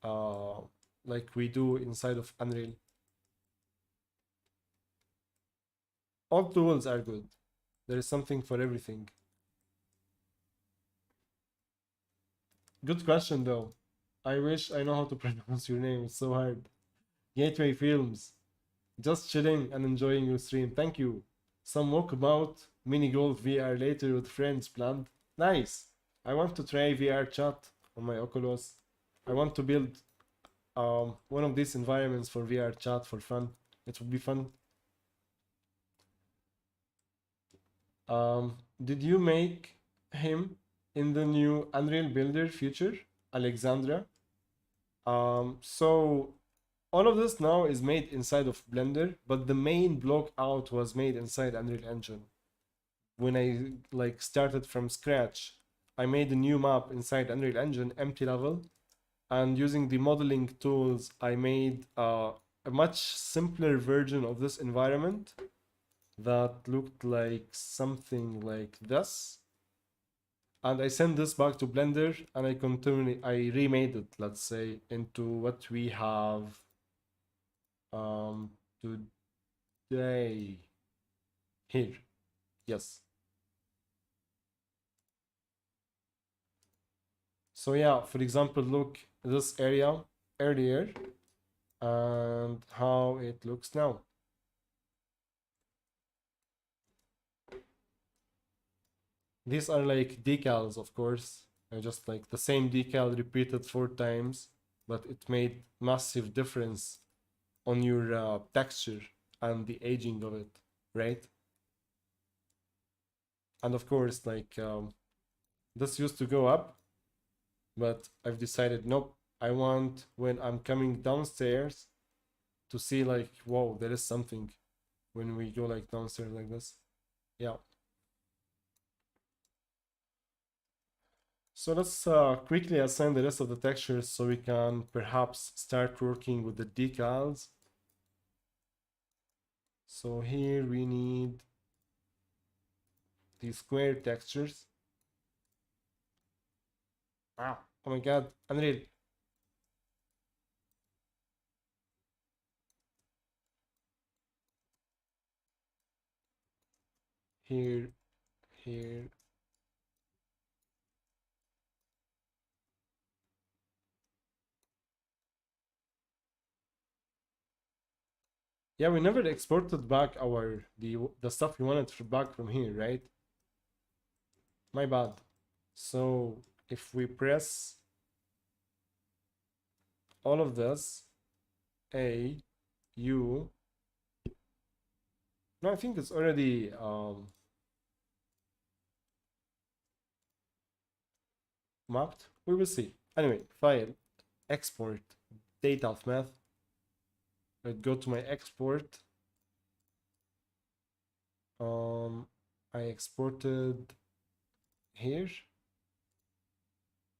uh, like we do inside of Unreal. All tools are good. There is something for everything. Good question though. I wish I know how to pronounce your name. It's so hard. Gateway Films. Just chilling and enjoying your stream. Thank you. Some walkabout, mini golf VR later with friends planned. Nice. I want to try VR chat on my Oculus. I want to build one of these environments for VR chat for fun. It would be fun. Did you make him in the new Unreal Builder feature, Alexandra? So all of this now is made inside of Blender, but the main block out was made inside Unreal Engine. When I like started from scratch, I made a new map inside Unreal Engine, empty level, and using the modeling tools, I made a much simpler version of this environment that looked like something like this. And I sent this back to Blender, and I remade it, let's say, into what we have today here. Yes. So yeah, for example, look this area earlier and how it looks now. These are like decals, of course. Just like the same decal repeated 4 times, but it made massive difference on your texture and the aging of it, right? And of course, like this used to go up, but I've decided, nope, I want when I'm coming downstairs to see like, whoa, there is something when we go like downstairs like this. Yeah. So let's quickly assign the rest of the textures so we can perhaps start working with the decals. So here we need the square textures. Wow. Oh my god, Unreal. here, here. Yeah, we never exported back the stuff we wanted back from here, right? My bad. So if we press all of this, A, U, no, I think it's already mapped. We will see. Anyway, file, export, data of math. I go to my export. I exported here.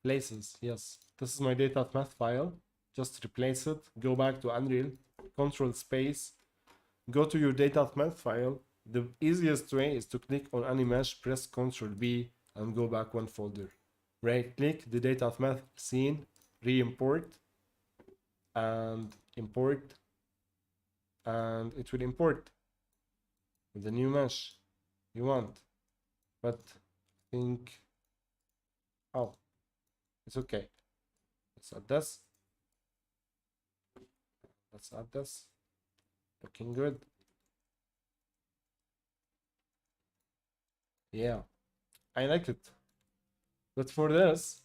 Places, yes. This is my data of math file. Just replace it. Go back to Unreal. Control space. Go to your data of math file. The easiest way is to click on any mesh, press Ctrl B, and go back one folder. Right click the data of math scene, re-import, and import, and it will import with the new mesh you want. But I think, oh, it's okay. Let's add this. Let's add this. Looking good. Yeah, I like it. But for this,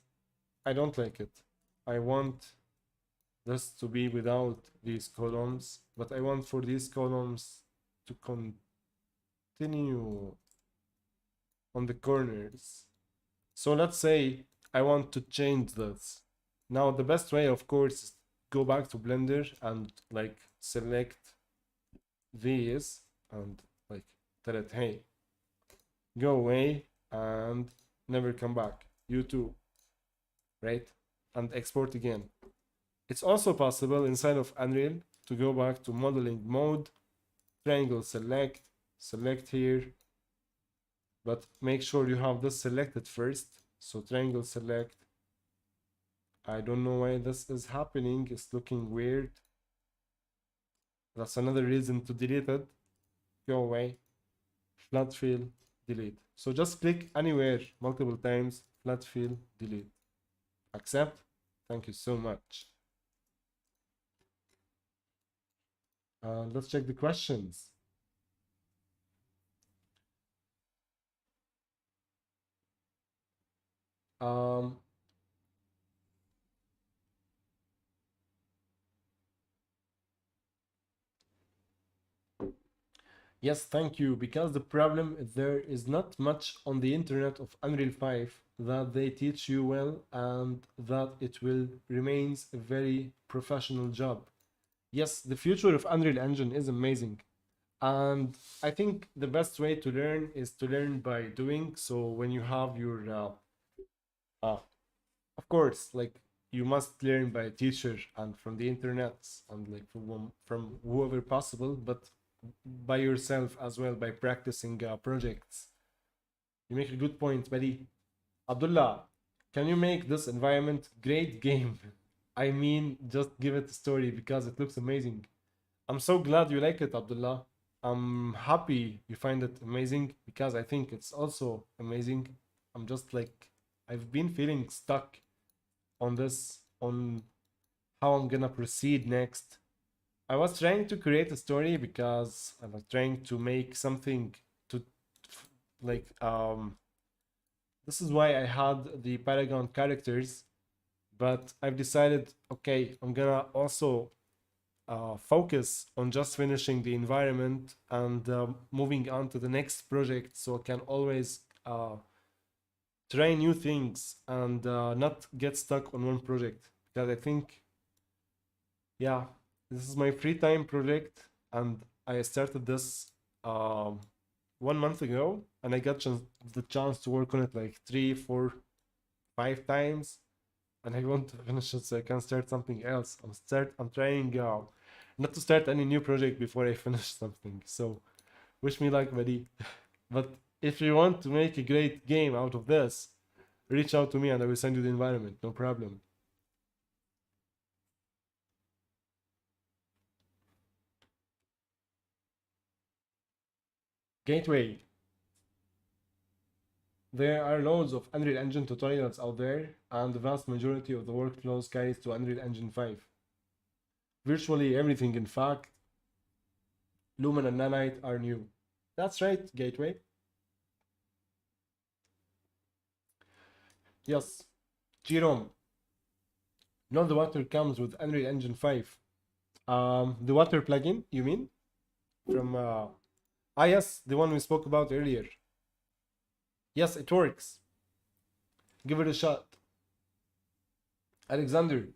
I don't like it. I want this to be without these columns, but I want for these columns to continue on the corners. So let's say I want to change this. Now the best way, of course, is go back to Blender and like select these and like tell it, hey, go away and never come back. You too, right? And export again. It's also possible inside of Unreal to go back to modeling mode, triangle select, select here, but make sure you have this selected first. So triangle select. I don't know why this is happening. It's looking weird. That's another reason to delete it. Go away. Flat fill, delete. So just click anywhere multiple times, flat fill, delete. Accept. Thank you so much. Let's check the questions. Um, yes, thank you. Because the problem there is not much on the internet of Unreal 5 that they teach you well and that it will remains a very professional job. Yes, the future of Unreal Engine is amazing. And I think the best way to learn is to learn by doing. So when you have your of course, like you must learn by a teacher and from the internet and like from whoever possible, but by yourself as well by practicing projects. You make a good point, buddy. Abdullah, can you make this environment great game? I mean, just give it a story because it looks amazing. I'm so glad you like it, Abdullah. I'm happy you find it amazing because I think it's also amazing. I'm just like, I've been feeling stuck on this, on how I'm gonna proceed next. I was trying to create a story because I was trying to make something to like this is why I had the Paragon characters, but I've decided okay, I'm gonna also focus on just finishing the environment and moving on to the next project so I can always try new things and not get stuck on one project because I think yeah, this is my free time project and I started this um 1 month ago and I got the chance to work on it like 3, 4, 5 times and I want to finish it so I can start something else. I'm trying not to start any new project before I finish something. So wish me luck, buddy. But if you want to make a great game out of this, reach out to me and I will send you the environment. No problem. Gateway. There are loads of Unreal Engine tutorials out there, and the vast majority of the workflows carries to Unreal Engine 5. Virtually everything, in fact. Lumen and Nanite are new. That's right, Gateway. Yes. Jerome. No, the water comes with Unreal Engine 5. The water plugin, you mean? From yes, the one we spoke about earlier. Yes, it works. Give it a shot. Alexander,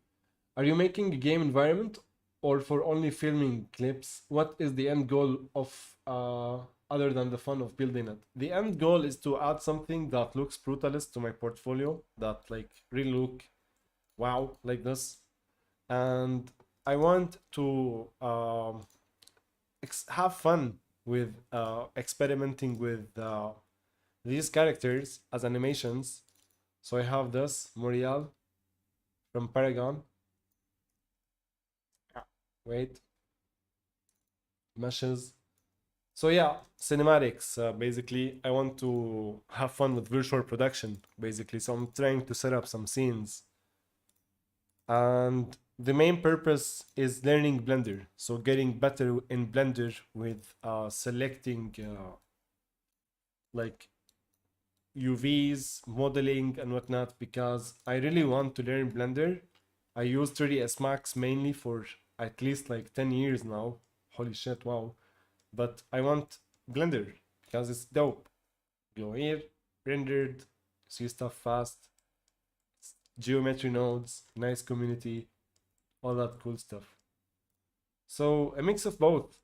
are you making a game environment or for only filming clips? What is the end goal of other than the fun of building it? The end goal is to add something that looks brutalist to my portfolio, that like really look wow like this, and I want to have fun with experimenting with these characters as animations. So I have this Muriel from Paragon. Wait. Meshes. So yeah, cinematics, basically. I want to have fun with virtual production, basically. So I'm trying to set up some scenes. And the main purpose is learning Blender. So getting better in Blender with selecting like UVs, modeling and whatnot, because I really want to learn Blender. I use 3ds Max mainly for at least like 10 years now. Holy shit, wow. But I want Blender because it's dope. Go here, rendered, see stuff fast, geometry nodes, nice community, all that cool stuff. So a mix of both.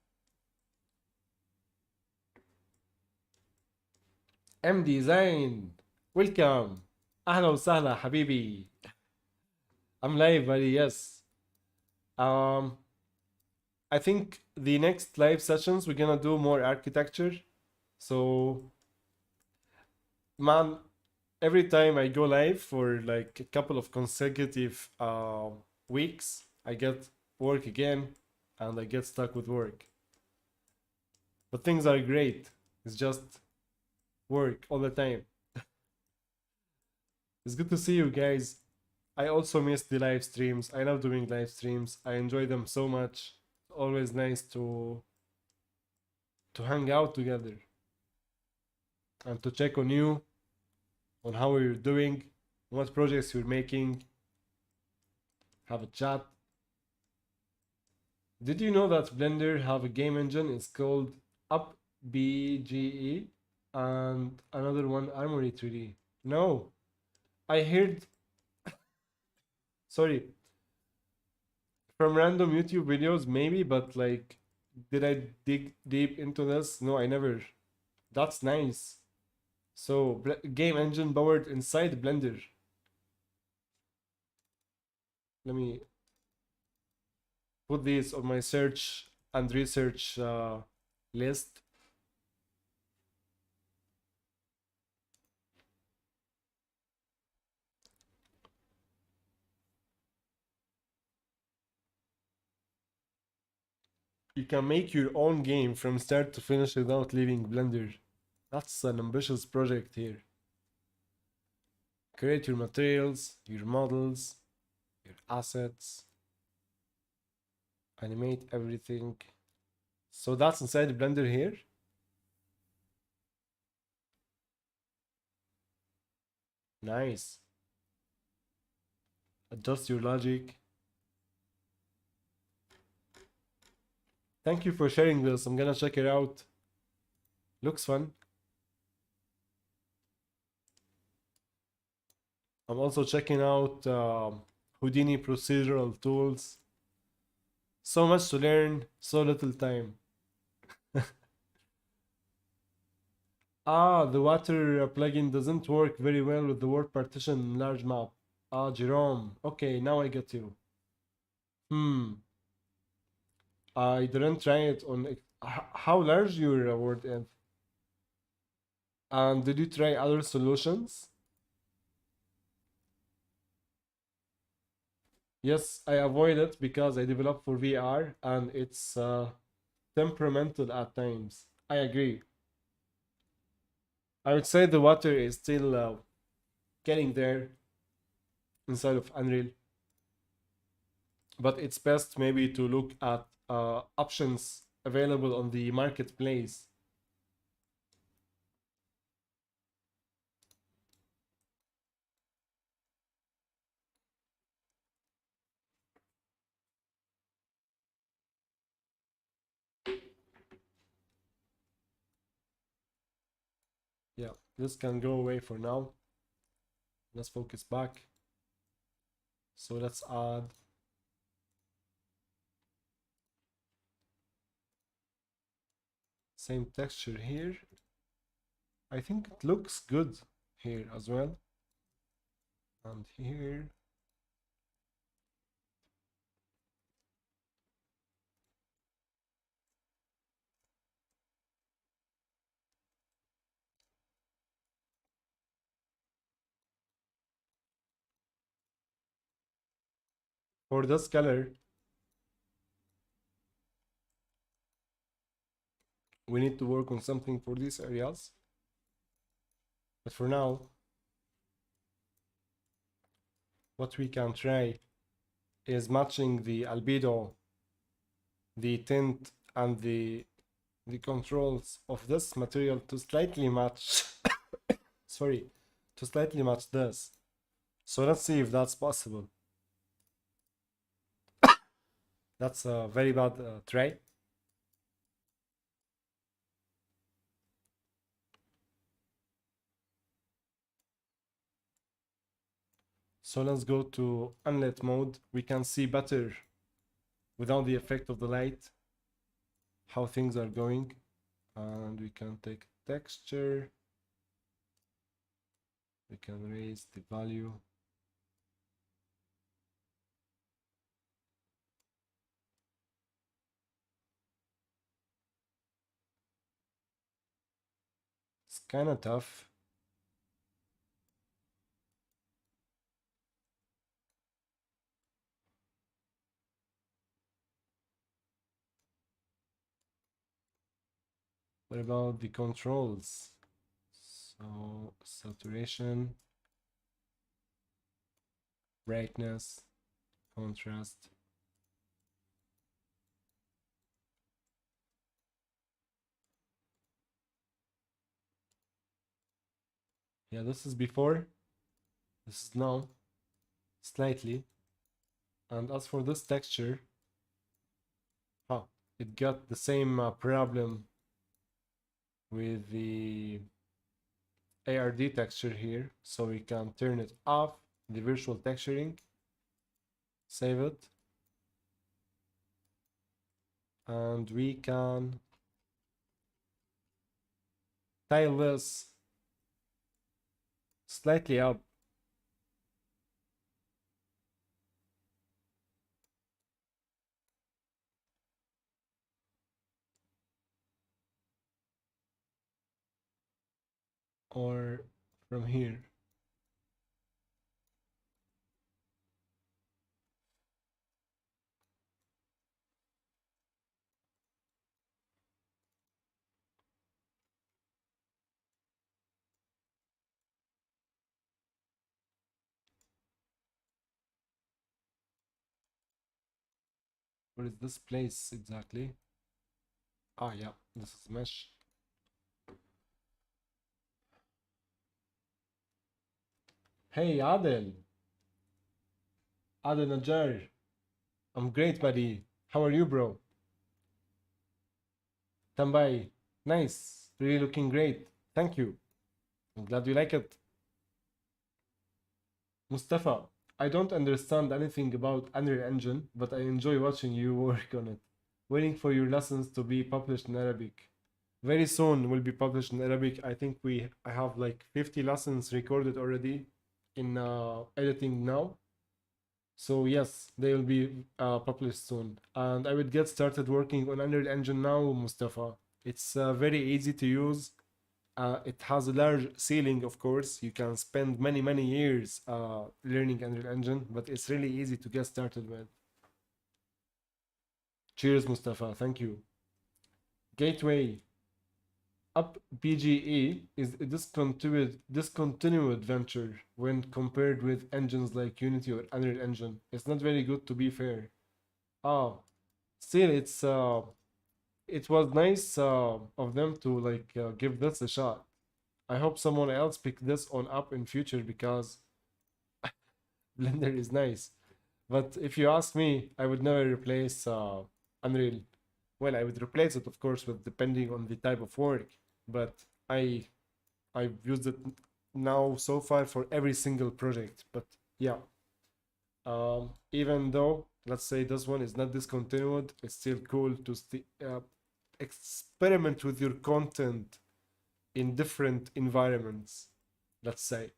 M Design, welcome. أهلا وسهلا حبيبي. I'm live, buddy. Yes. I think the next live sessions we're gonna do more architecture. So, man, every time I go live for like a couple of consecutive weeks, I get work again, and I get stuck with work. But things are great. It's just work all the time. It's good to see you guys. I also miss the live streams. I love doing live streams. I enjoy them so much. Always nice to hang out together and to check on you, on how you're doing, what projects you're making, have a chat. Did you know that Blender have a game engine? It's called UpBGE and another one Armory 3D. No, I heard, sorry, from random YouTube videos maybe, but like, did I dig deep into this? No, I never. That's nice. So game engine powered inside Blender. Let me put these on my search and research list. You can make your own game from start to finish without leaving Blender. That's an ambitious project here. Create your materials, your models, your assets, animate everything. So that's inside Blender here. Nice. Adjust your logic. Thank you for sharing this. I'm gonna check it out. Looks fun. I'm also checking out Houdini procedural tools. So much to learn, so little time. The water plugin doesn't work very well with the word partition in large map. Jerome. Okay, now I get you. I didn't try it on. How large your word is? And did you try other solutions? Yes, I avoid it because I develop for VR and it's temperamental at times. I agree. I would say the water is still getting there inside of Unreal, but it's best maybe to look at options available on the marketplace. Yeah, this can go away for now. Let's focus back. So let's add same texture here. I think it looks good here as well. And here. For this color, we need to work on something for these areas. But for now, what we can try is matching the albedo, the tint, and the controls of this material to slightly match sorry, to slightly match this. So let's see if that's possible. That's a very bad try. So let's go to unlit mode. We can see better without the effect of the light how things are going. And we can take texture. We can raise the value. It's kind of tough. What about the controls? So saturation, brightness, contrast. Yeah, this is before. This is now. Slightly. And as for this texture, it got the same problem with the ARD texture here. So we can turn it off, the virtual texturing, save it. And we can tile this slightly up. Or from here. Where is this place exactly? Ah, yeah, this is mesh. Hey, Adel. Adel Najjar. I'm great, buddy. How are you, bro? Tambai. Nice. Really looking great. Thank you. I'm glad you like it. Mustafa, I don't understand anything about Unreal Engine, but I enjoy watching you work on it. Waiting for your lessons to be published in Arabic. Very soon will be published in Arabic. I think I have like 50 lessons recorded already in editing now. So yes, they will be published soon. And I will get started working on Unreal Engine now, Mustafa. It's very easy to use. It has a large ceiling, of course. You can spend many, many years learning Unreal Engine, but it's really easy to get started with. Cheers, Mustafa. Thank you. Gateway. Up BGE is a discontinued venture when compared with engines like Unity or Unreal Engine. It's not very good, to be fair. Ah, still, it was nice of them to like give this a shot. I hope someone else pick this on up in future because Blender is nice. But if you ask me, I would never replace Unreal. Well, I would replace it, of course, with depending on the type of work. But I I've used it now so far for every single project. But yeah, even though let's say this one is not discontinued, it's still cool to experiment with your content in different environments. Let's say,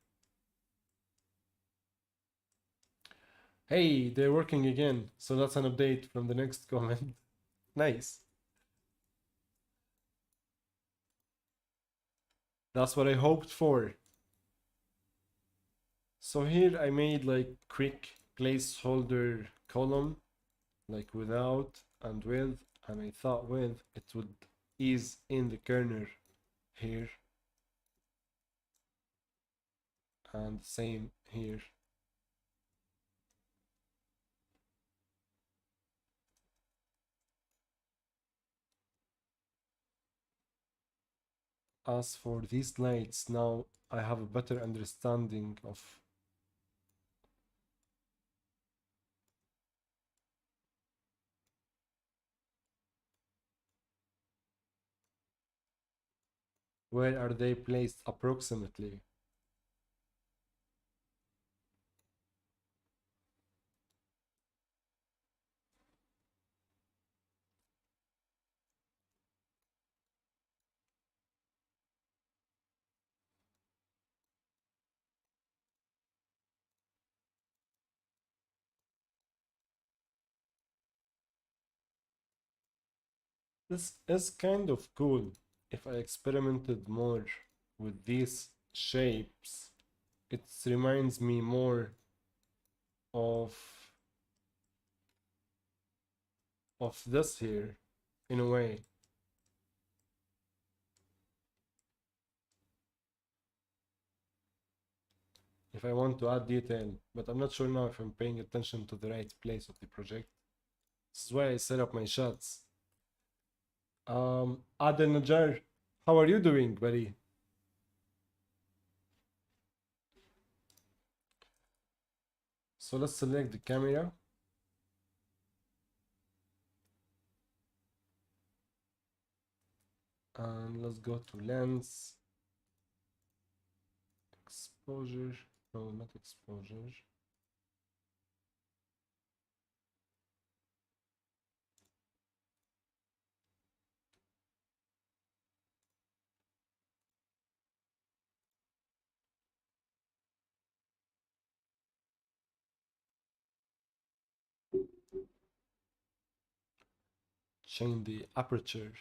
hey, they're working again, so that's an update from the next comment. Nice. That's what I hoped for. So here I made like quick placeholder column, like without and with, and I thought with it would ease in the kernel here, and same here. As for these lights, now I have a better understanding of where are they placed approximately. This is kind of cool. If I experimented more with these shapes, it reminds me more of this here in a way. If I want to add detail, but I'm not sure now if I'm paying attention to the right place of the project. This is why I set up my shots. Adel Najjar, how are you doing, buddy? So let's select the camera. And let's go to lens, exposure, no, not exposure. Change the aperture.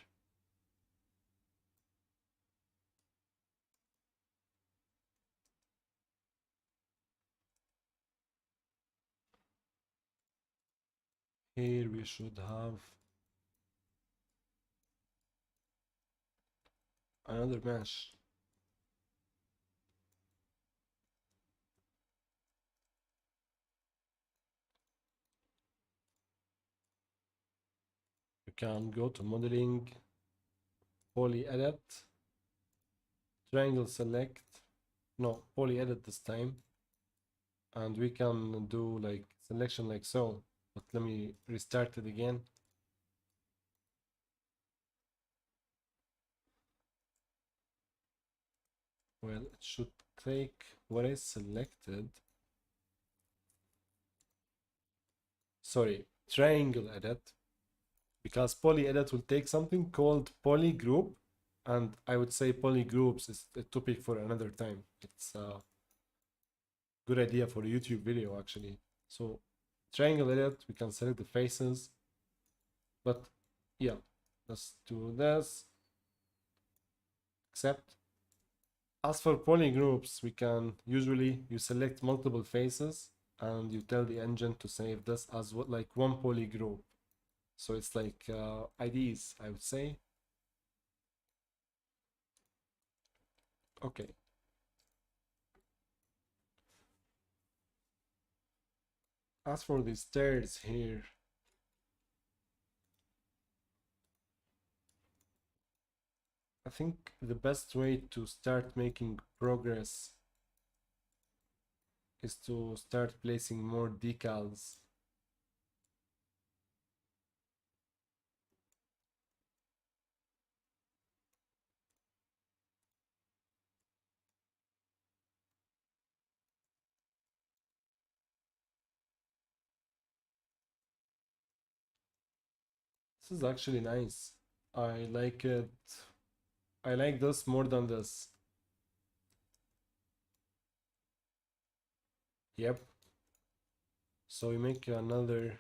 Here we should have another mesh. You can go to modeling, poly edit, triangle select, no, poly edit this time, and we can do like selection like so. But let me restart it again. Well, it should take what I selected. Sorry, triangle edit, because poly edit will take something called poly group, and I would say poly groups is a topic for another time. It's a good idea for a YouTube video actually. So triangle edit, we can select the faces, but yeah, let's do this. Accept. As for poly groups, we can usually you select multiple faces and you tell the engine to save this as what like one poly group. So it's like IDs, I would say. Okay. As for the stairs here, I think the best way to start making progress is to start placing more decals. This is actually nice. I like it. I like this more than this. Yep. So we make another.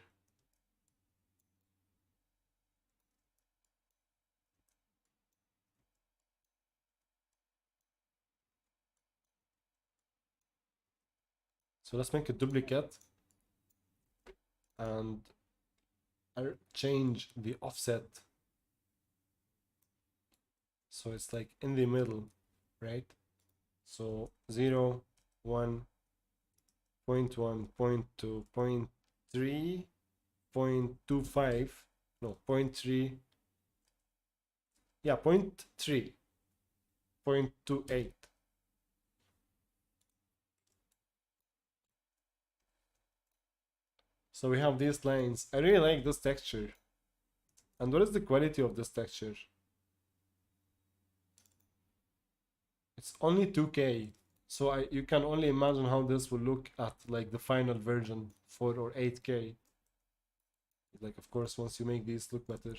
So let's make a duplicate and I'll change the offset so it's like in the middle, right? So 0, 1, 0.1, 0.2, 0.3, 0.25, no, 0.3, yeah, 0.3, 0.28. So we have these lines. I really like this texture. And what is the quality of this texture? It's only 2K. So you can only imagine how this will look at like the final version 4 or 8K. Like of course once you make these look better.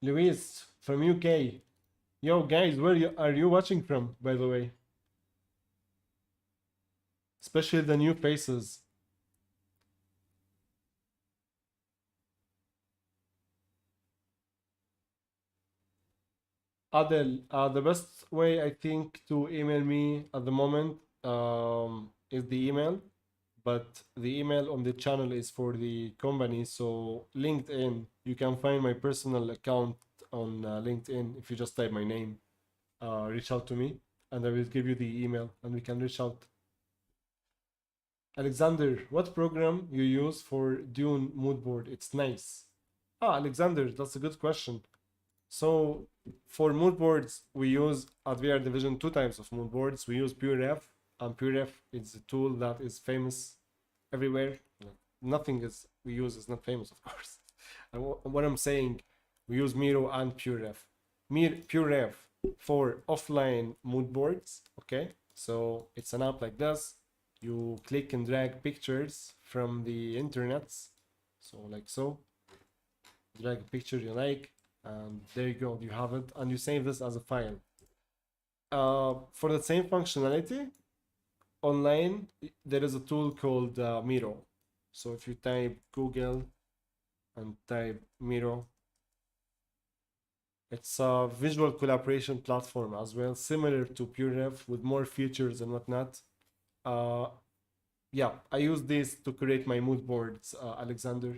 Luis from UK. Yo guys, are you watching from, by the way? Especially the new faces. Adel, the best way I think to email me at the moment is the email, but the email on the channel is for the company. So LinkedIn, you can find my personal account on LinkedIn if you just type my name. Reach out to me, and I will give you the email, and we can reach out. Alexander, what program you use for Dune mood board? It's nice. Ah, Alexander, that's a good question. So for mood boards, we use at VR Division two types of mood boards. We use PureRef, and PureRef is a tool that is famous everywhere. Nothing is we use is not famous, of course. And what I'm saying, we use Miro and PureRef. PureRef for offline mood boards. Okay, so it's an app like this. You click and drag pictures from the internet. So like so, drag a picture you like, and there you go, you have it, and you save this as a file. For the same functionality, online there is a tool called Miro. So if you type Google and type Miro, it's a visual collaboration platform as well, similar to PureRef with more features and whatnot. Yeah, I use this to create my mood boards, Alexander,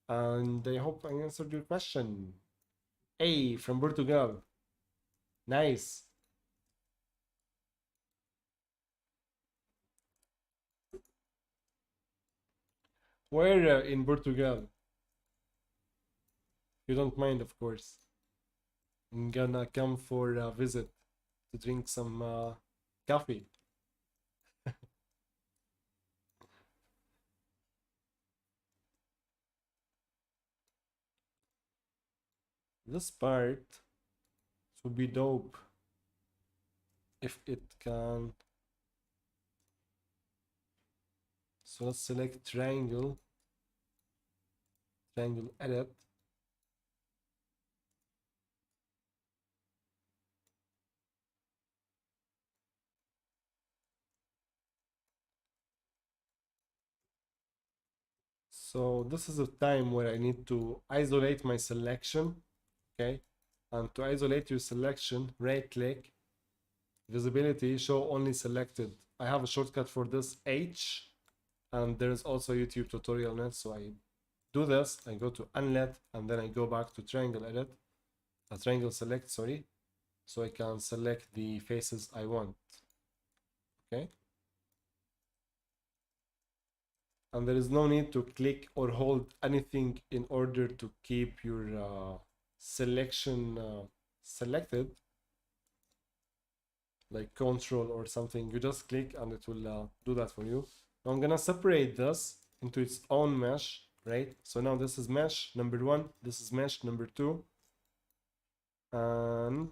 and I hope I answered your question. Hey, from Portugal. Nice. Where in Portugal? You don't mind, of course. I'm gonna come for a visit to drink some coffee. This part would be dope if it can. So let's select triangle, triangle edit. So this is a time where I need to isolate my selection, okay? And to isolate your selection, right click, visibility, show only selected. I have a shortcut for this, H, and there's also a YouTube tutorial on it. So I do this, I go to unlet, and then I go back to triangle edit, triangle select, sorry, so I can select the faces I want. Okay, and there is no need to click or hold anything in order to keep your selection selected, like control or something. You just click and it will do that for you. Now I'm gonna separate this into its own mesh, right? So now this is mesh number 1, this is mesh number 2, and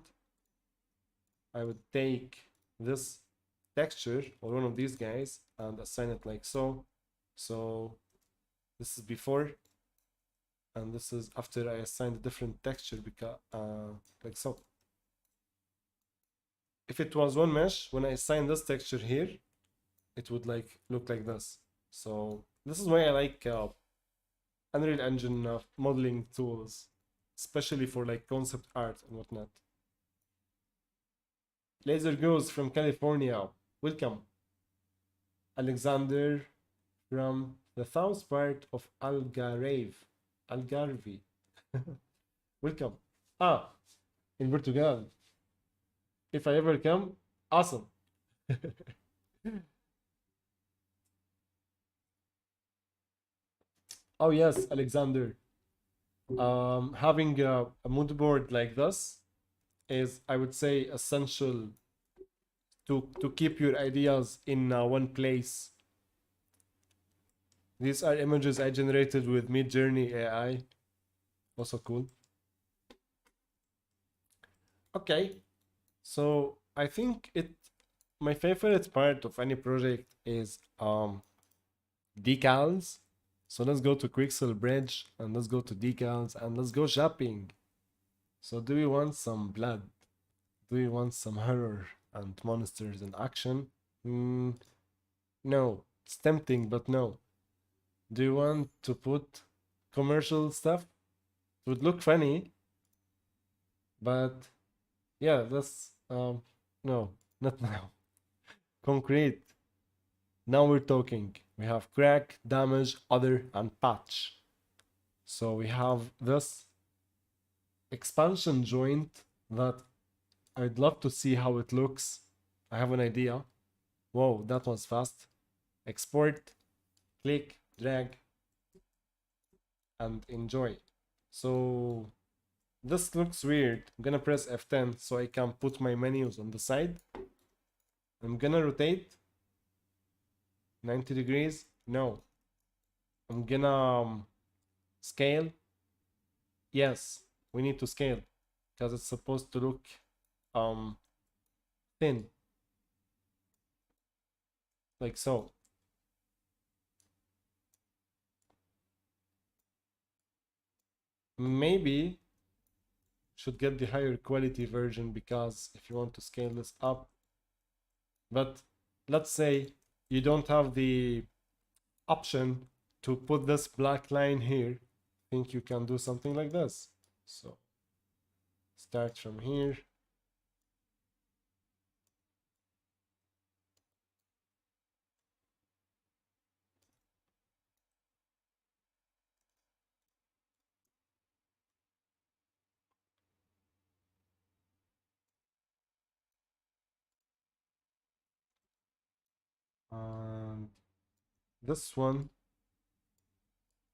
I would take this texture or one of these guys and assign it like so. So this is before, and this is after I assigned a different texture, because like so. If it was one mesh, when I assign this texture here, it would like look like this. So this is why I like Unreal Engine modeling tools, especially for like concept art and whatnot. Laser Goes from California, welcome. Alexander from the south part of Algarve, welcome. Ah, in Portugal. If I ever come, awesome. Oh yes, Alexander. Having a mood board like this is, I would say, essential to keep your ideas in one place. These are images I generated with Midjourney AI. Also cool. Okay, so I think my favorite part of any project is decals. So let's go to Quixel Bridge and let's go to decals and let's go shopping. So do we want some blood? Do we want some horror and monsters and action? No, it's tempting, but no. Do you want to put commercial stuff? It would look funny, but yeah, that's no, not now. Concrete. Now we're talking. We have crack, damage, other, and patch. So we have this expansion joint that I'd love to see how it looks. I have an idea. Whoa, that was fast. Export, click, drag, and enjoy. So this looks weird. I'm gonna press F10 so I can put my menus on the side. I'm gonna rotate 90 degrees. No. I'm gonna scale. Yes, we need to scale because it's supposed to look thin, like so. Maybe should get the higher quality version, because if you want to scale this up, but let's say you don't have the option to put this black line here, I think you can do something like this. So start from here. And this one,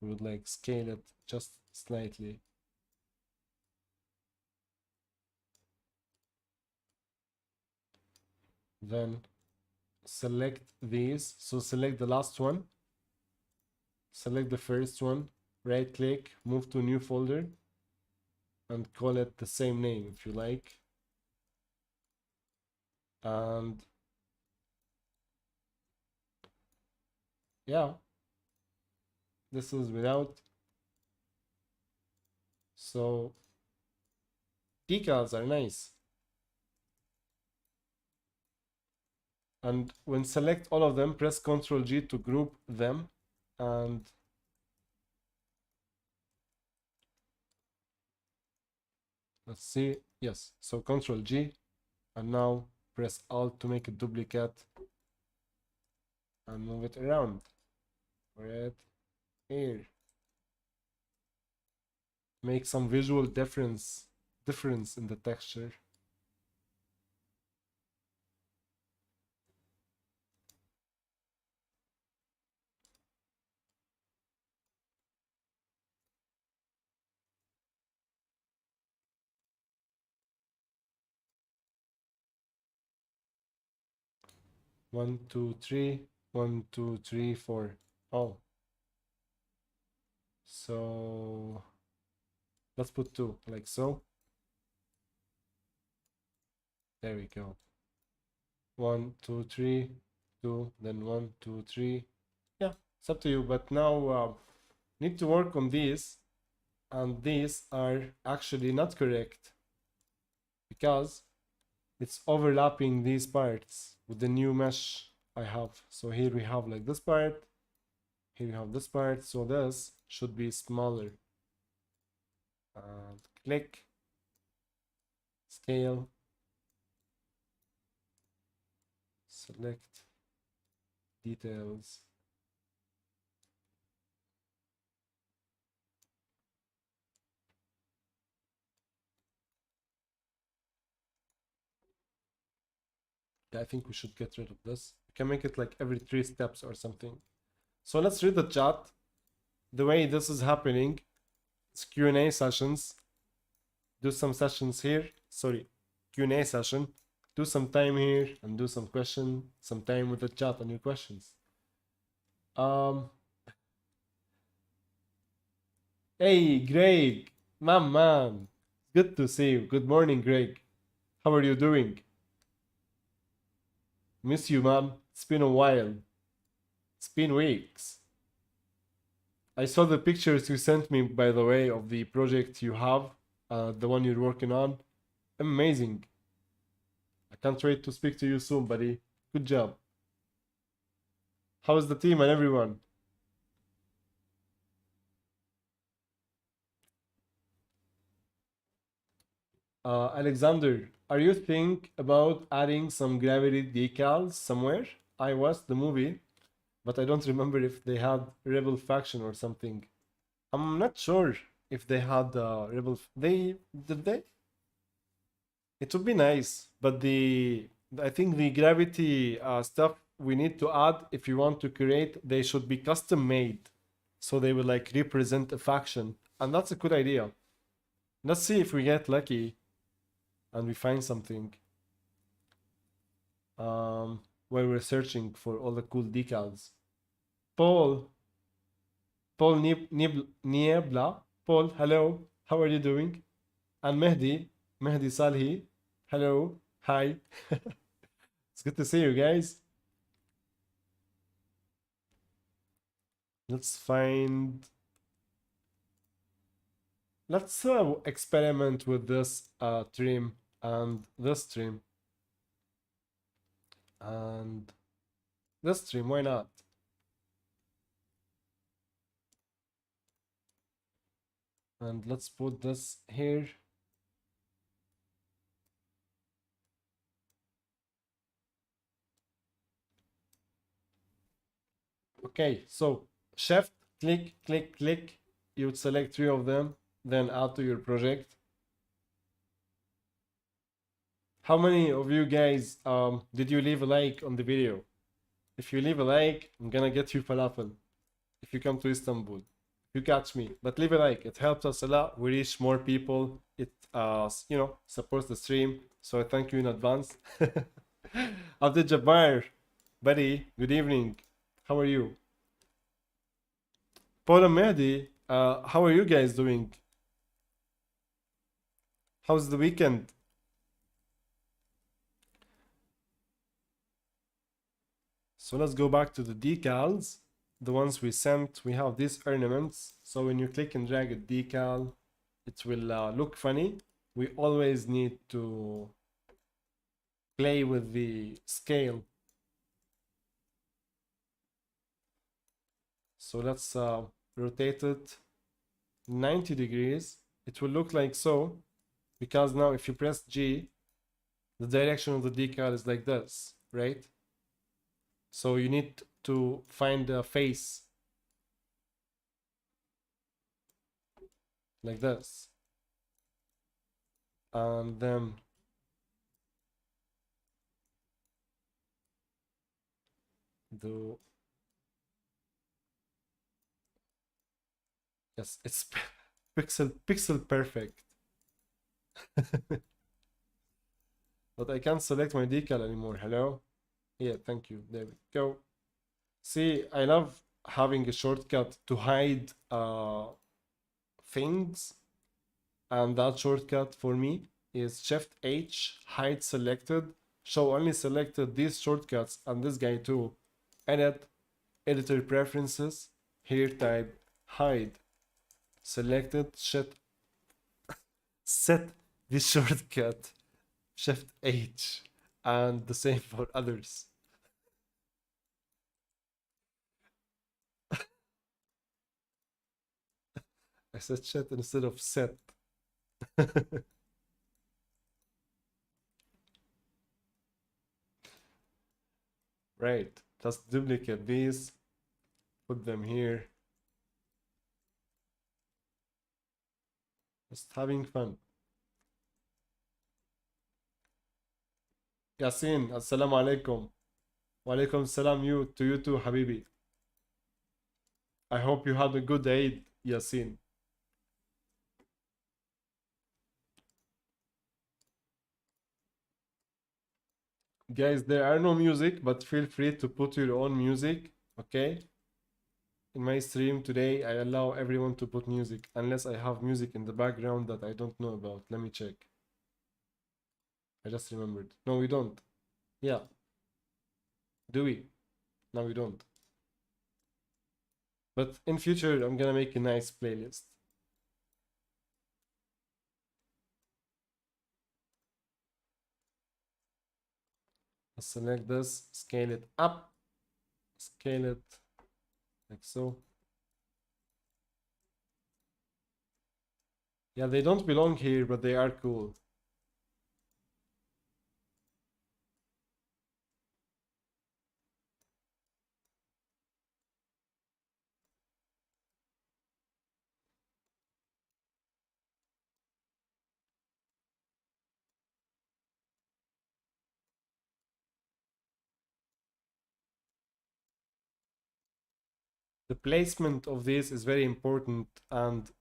we would like scale it just slightly. Then select these. So select the last one, select the first one, right click, move to new folder, and call it the same name if you like. And yeah, this is without. So decals are nice. And when select all of them, press Ctrl G to group them, and let's see. Yes, so Ctrl G, and now press Alt to make a duplicate and move it around. right here. Make some visual difference in the texture. One, two, three. 1, 2, 3, 4. Oh, so let's put 2 like so. There we go. 1, 2, 3, 2, then 1, 2, 3. Yeah, it's up to you. But now need to work on these, and these are actually not correct because it's overlapping these parts with the new mesh I have. So here we have like this part, here we have this part, so this should be smaller. And click, scale, select, details. I think we should get rid of this. We can make it like every 3 steps or something. So let's read the chat. The way this is happening, it's Q&A sessions. Do some sessions here. Sorry, Q&A session. Do some time here and do some time with the chat on your questions. Hey, Greg, my man. Good to see you. Good morning, Greg. How are you doing? Miss you, man. It's been a while. It's been weeks. I saw the pictures you sent me, by the way, of the project you have, the one you're working on. Amazing. I can't wait to speak to you soon, buddy. Good job. How's the team and everyone? Alexander, are you think about adding some gravity decals somewhere? I watched the movie, but I don't remember if they had Rebel Faction or something. I'm not sure if they had Rebel. They did they? It would be nice, but I think the gravity stuff we need to add if you want to create, they should be custom made, so they will like represent a faction, and that's a good idea. Let's see if we get lucky and we find something while we're searching for all the cool decals. Paul, Niebla, Paul, hello, how are you doing? And Mehdi Salhi, hello, hi. It's good to see you guys. Let's find. Let's experiment with this trim and this trim and this trim. Why not? And let's put this here. Okay, so shift, click, click, click. You would select 3 of them, then add to your project. How many of you guys did you leave a like on the video? If you leave a like, I'm gonna get you falafel if you come to Istanbul. You catch me, but leave a like. It helps us a lot. We reach more people. It supports the stream. So I thank you in advance. Abdul Jabbar, buddy, good evening. How are you? Paul and Mehdi, how are you guys doing? How's the weekend? So let's go back to the decals. The ones we sent, we have these ornaments. So when you click and drag a decal, it will look funny. We always need to play with the scale. So let's rotate it 90 degrees. It will look like so, because now if you press G, the direction of the decal is like this, right? So you need to find the face like this, and then do, yes, it's pixel perfect. But I can't select my decal anymore. Hello? Yeah, thank you. There we go. See, I love having a shortcut to hide things, and that shortcut for me is Shift H, hide selected, show only selected these shortcuts and this guy too. Edit, editor preferences, here type hide selected, set this shortcut Shift H, and the same for others. I said shit instead of set. Right, just duplicate these, put them here. Just having fun. Yasin, assalamu alaikum. Wa alaikum salam to you too, Habibi. I hope you had a good Eid, Yasin. Guys, there are no music, but feel free to put your own music, okay? In my stream today, I allow everyone to put music, unless I have music in the background that I don't know about. Let me check. I just remembered. No, we don't. Yeah. Do we? No, we don't. But in future, I'm gonna make a nice playlist. I'll select this, scale it up, scale it like so. Yeah, they don't belong here, but they are cool. The placement of this is very important, and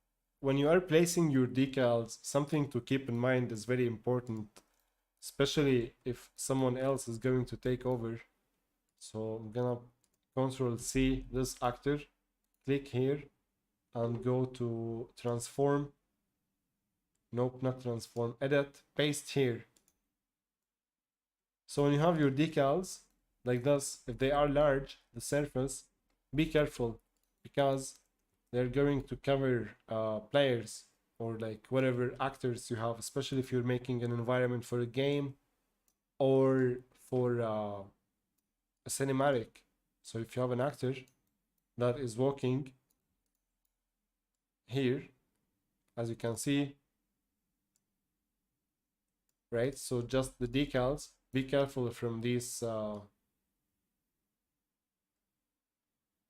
when you are placing your decals, something to keep in mind is very important, especially if someone else is going to take over. So I'm gonna Control C this actor, click here, and go to transform. Nope, not transform, edit, paste here. So when you have your decals like this, if they are large, the surface, be careful because they're going to cover players or like whatever actors you have, especially if you're making an environment for a game or for a cinematic. So if you have an actor that is walking here, as you can see, right? So just the decals, be careful from these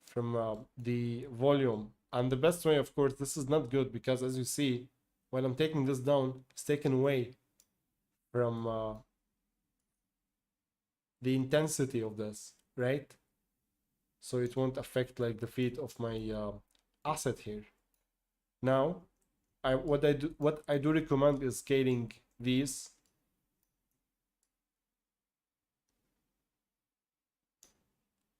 from the volume. And the best way, of course, this is not good because as you see, while I'm taking this down, it's taken away from the intensity of this, right? So it won't affect like the feed of my asset here. Now, what I do recommend is scaling these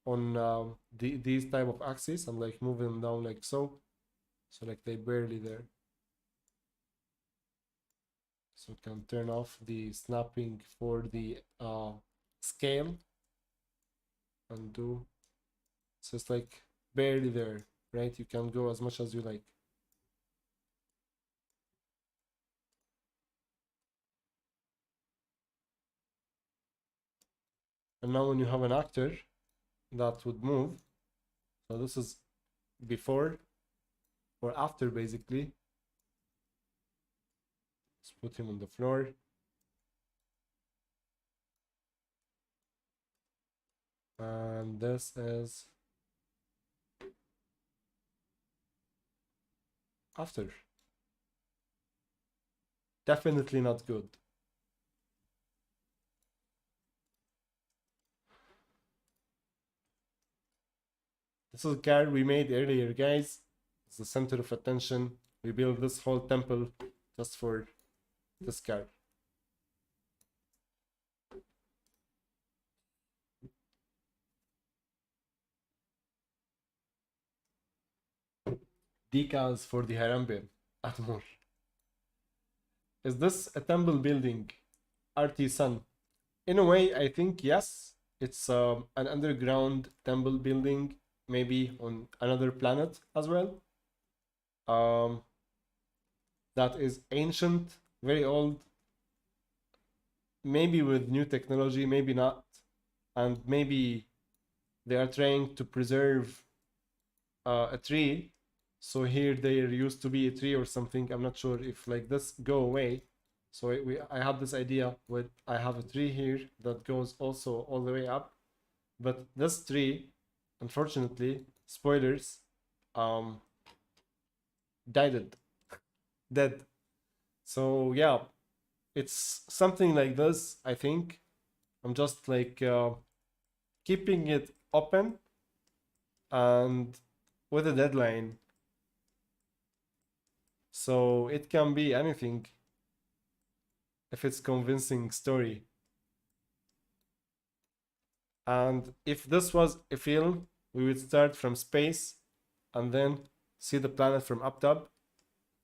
on these type of axes and like moving them down like so, so like they barely there. So can turn off the snapping for the scale and do, so it's like barely there, right? You can go as much as you like. And now when you have an actor that would move, so this is before or after basically. Let's put him on the floor. And this is after. Definitely not good. This is a card we made earlier, guys. It's the center of attention. We built this whole temple just for this card. Decals for the Harambe. Atmur. Is this a temple building? RT Sun. In a way, I think yes. It's an underground temple building, maybe on another planet as well. That is ancient, very old, maybe with new technology, maybe not, and maybe they are trying to preserve a tree. So here there used to be a tree or something. I'm not sure if like this go away. So I have this idea with I have a tree here that goes also all the way up, but this tree, unfortunately, spoilers, um, died, dead. So yeah, it's something like this. I think I'm just like keeping it open and with a deadline. So it can be anything if it's convincing story. And if this was a film, we would start from space and then see the planet from up top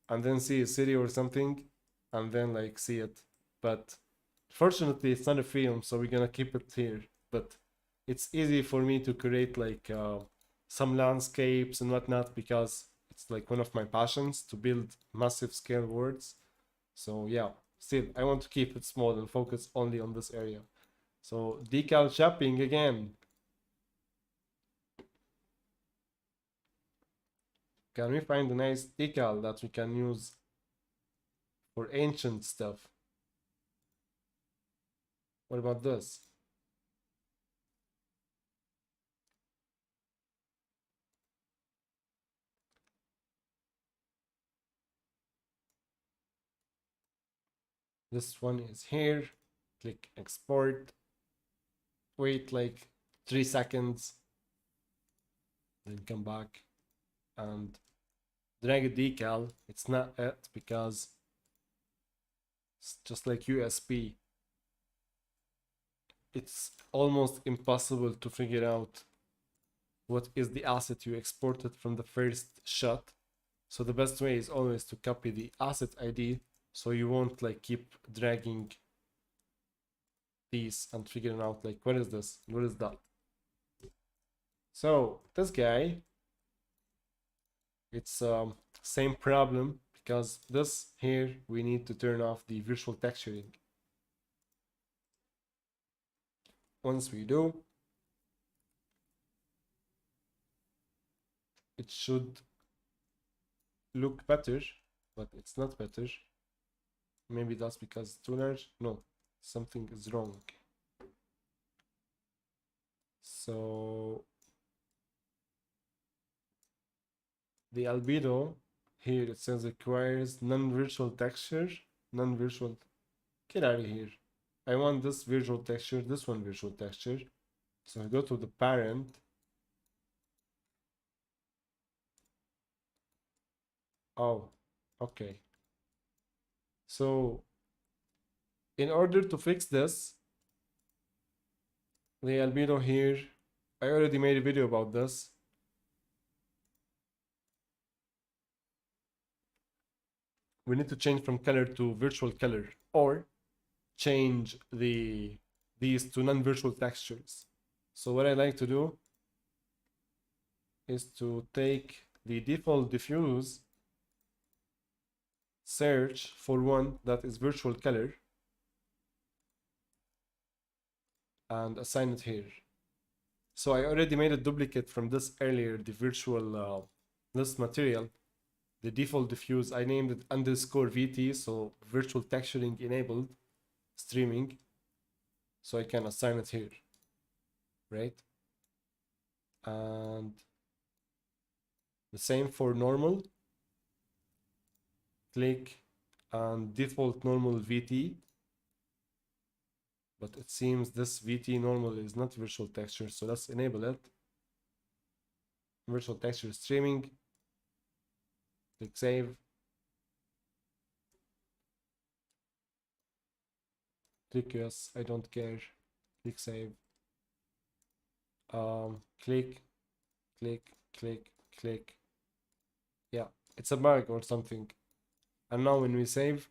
and then see a city or something and then like see it. But fortunately, it's not a film, so we're gonna keep it here. But it's easy for me to create like some landscapes and whatnot because it's like one of my passions to build massive scale worlds. So yeah, still I want to keep it small and focus only on this area. So decal shopping again. Can we find a nice decal that we can use for ancient stuff? What about this? This one is here. Click export. Wait like 3 seconds. Then come back and drag a decal. It's not it because it's just like USB. It's almost impossible to figure out what is the asset you exported from the first shot. So the best way is always to copy the asset ID so you won't like keep dragging these and figuring out like what is this, what is that. So this guy, it's same problem because this here we need to turn off the virtual texturing. Once we do, it should look better, but it's not better. Maybe that's because it's too large. No, something is wrong. So the albedo here it says requires non-virtual texture, non-virtual. Get out of here. I want this visual texture, this one visual texture. So I go to the parent. Oh, okay. So in order to fix this, the albedo here, I already made a video about this. We need to change from color to virtual color or change these to non-virtual textures. So what I like to do is to take the default diffuse, search for one that is virtual color and assign it here. So I already made a duplicate from this earlier, the virtual this material, the default diffuse. I named it underscore VT, so virtual texturing enabled streaming. So I can assign it here, right? And the same for normal. Click and default normal VT, but it seems this VT normal is not virtual texture, so let's enable it. Virtual texture streaming, click save, click yes, I don't care, click save, click, click, yeah, it's a bug or something. And now when we save,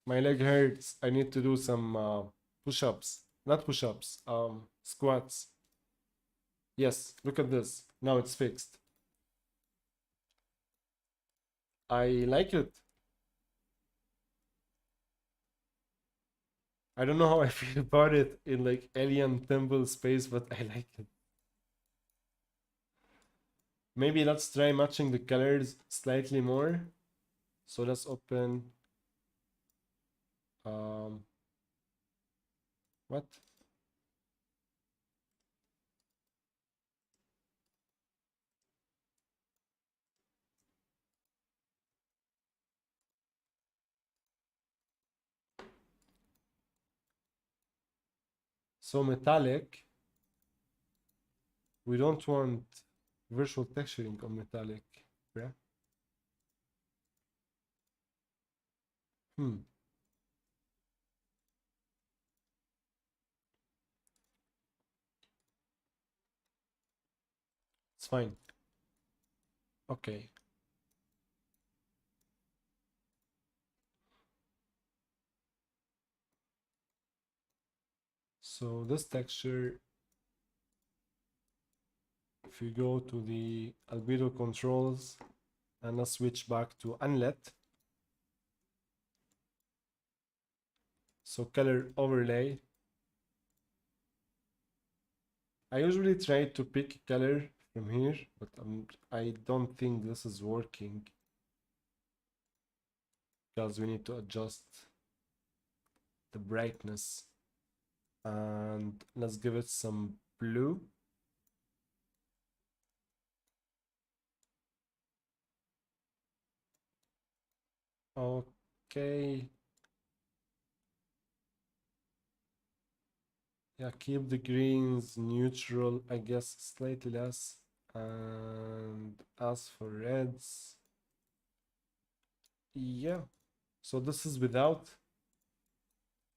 my leg hurts, I need to do some push-ups, not push-ups, squats. Yes, look at this, now it's fixed. I like it. I don't know how I feel about it in like alien temple space, but I like it. Maybe let's try matching the colors slightly more. So let's open what? So metallic. We don't want virtual texturing on metallic, yeah? It's fine. Okay. So this texture, if you go to the albedo controls and let's switch back to unlit. So color overlay. I usually try to pick color from here, but I don't think this is working because we need to adjust the brightness, and let's give it some blue. Okay. Yeah, keep the greens neutral, I guess slightly less. And as for reds, yeah. So this is without.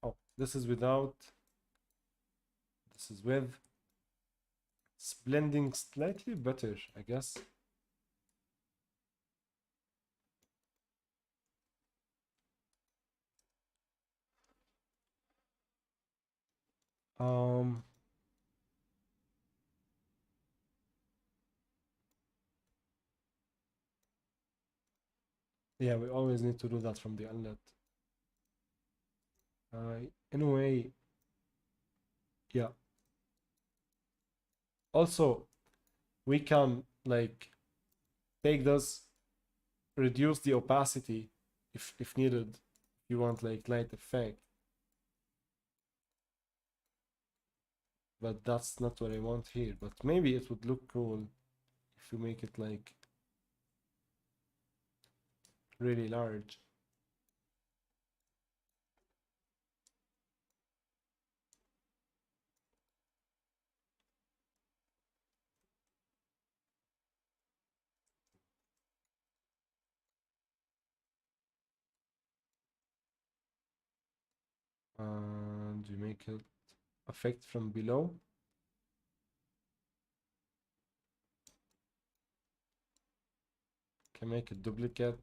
Oh, this is without. This is with. It's blending slightly better, I guess. Yeah, we always need to do that from the unlet. Anyway, yeah. Also, we can like take this, reduce the opacity if needed. If you want like light effect. But that's not what I want here. But maybe it would look cool if you make it like really large. And you make it affect from below. Can make a duplicate.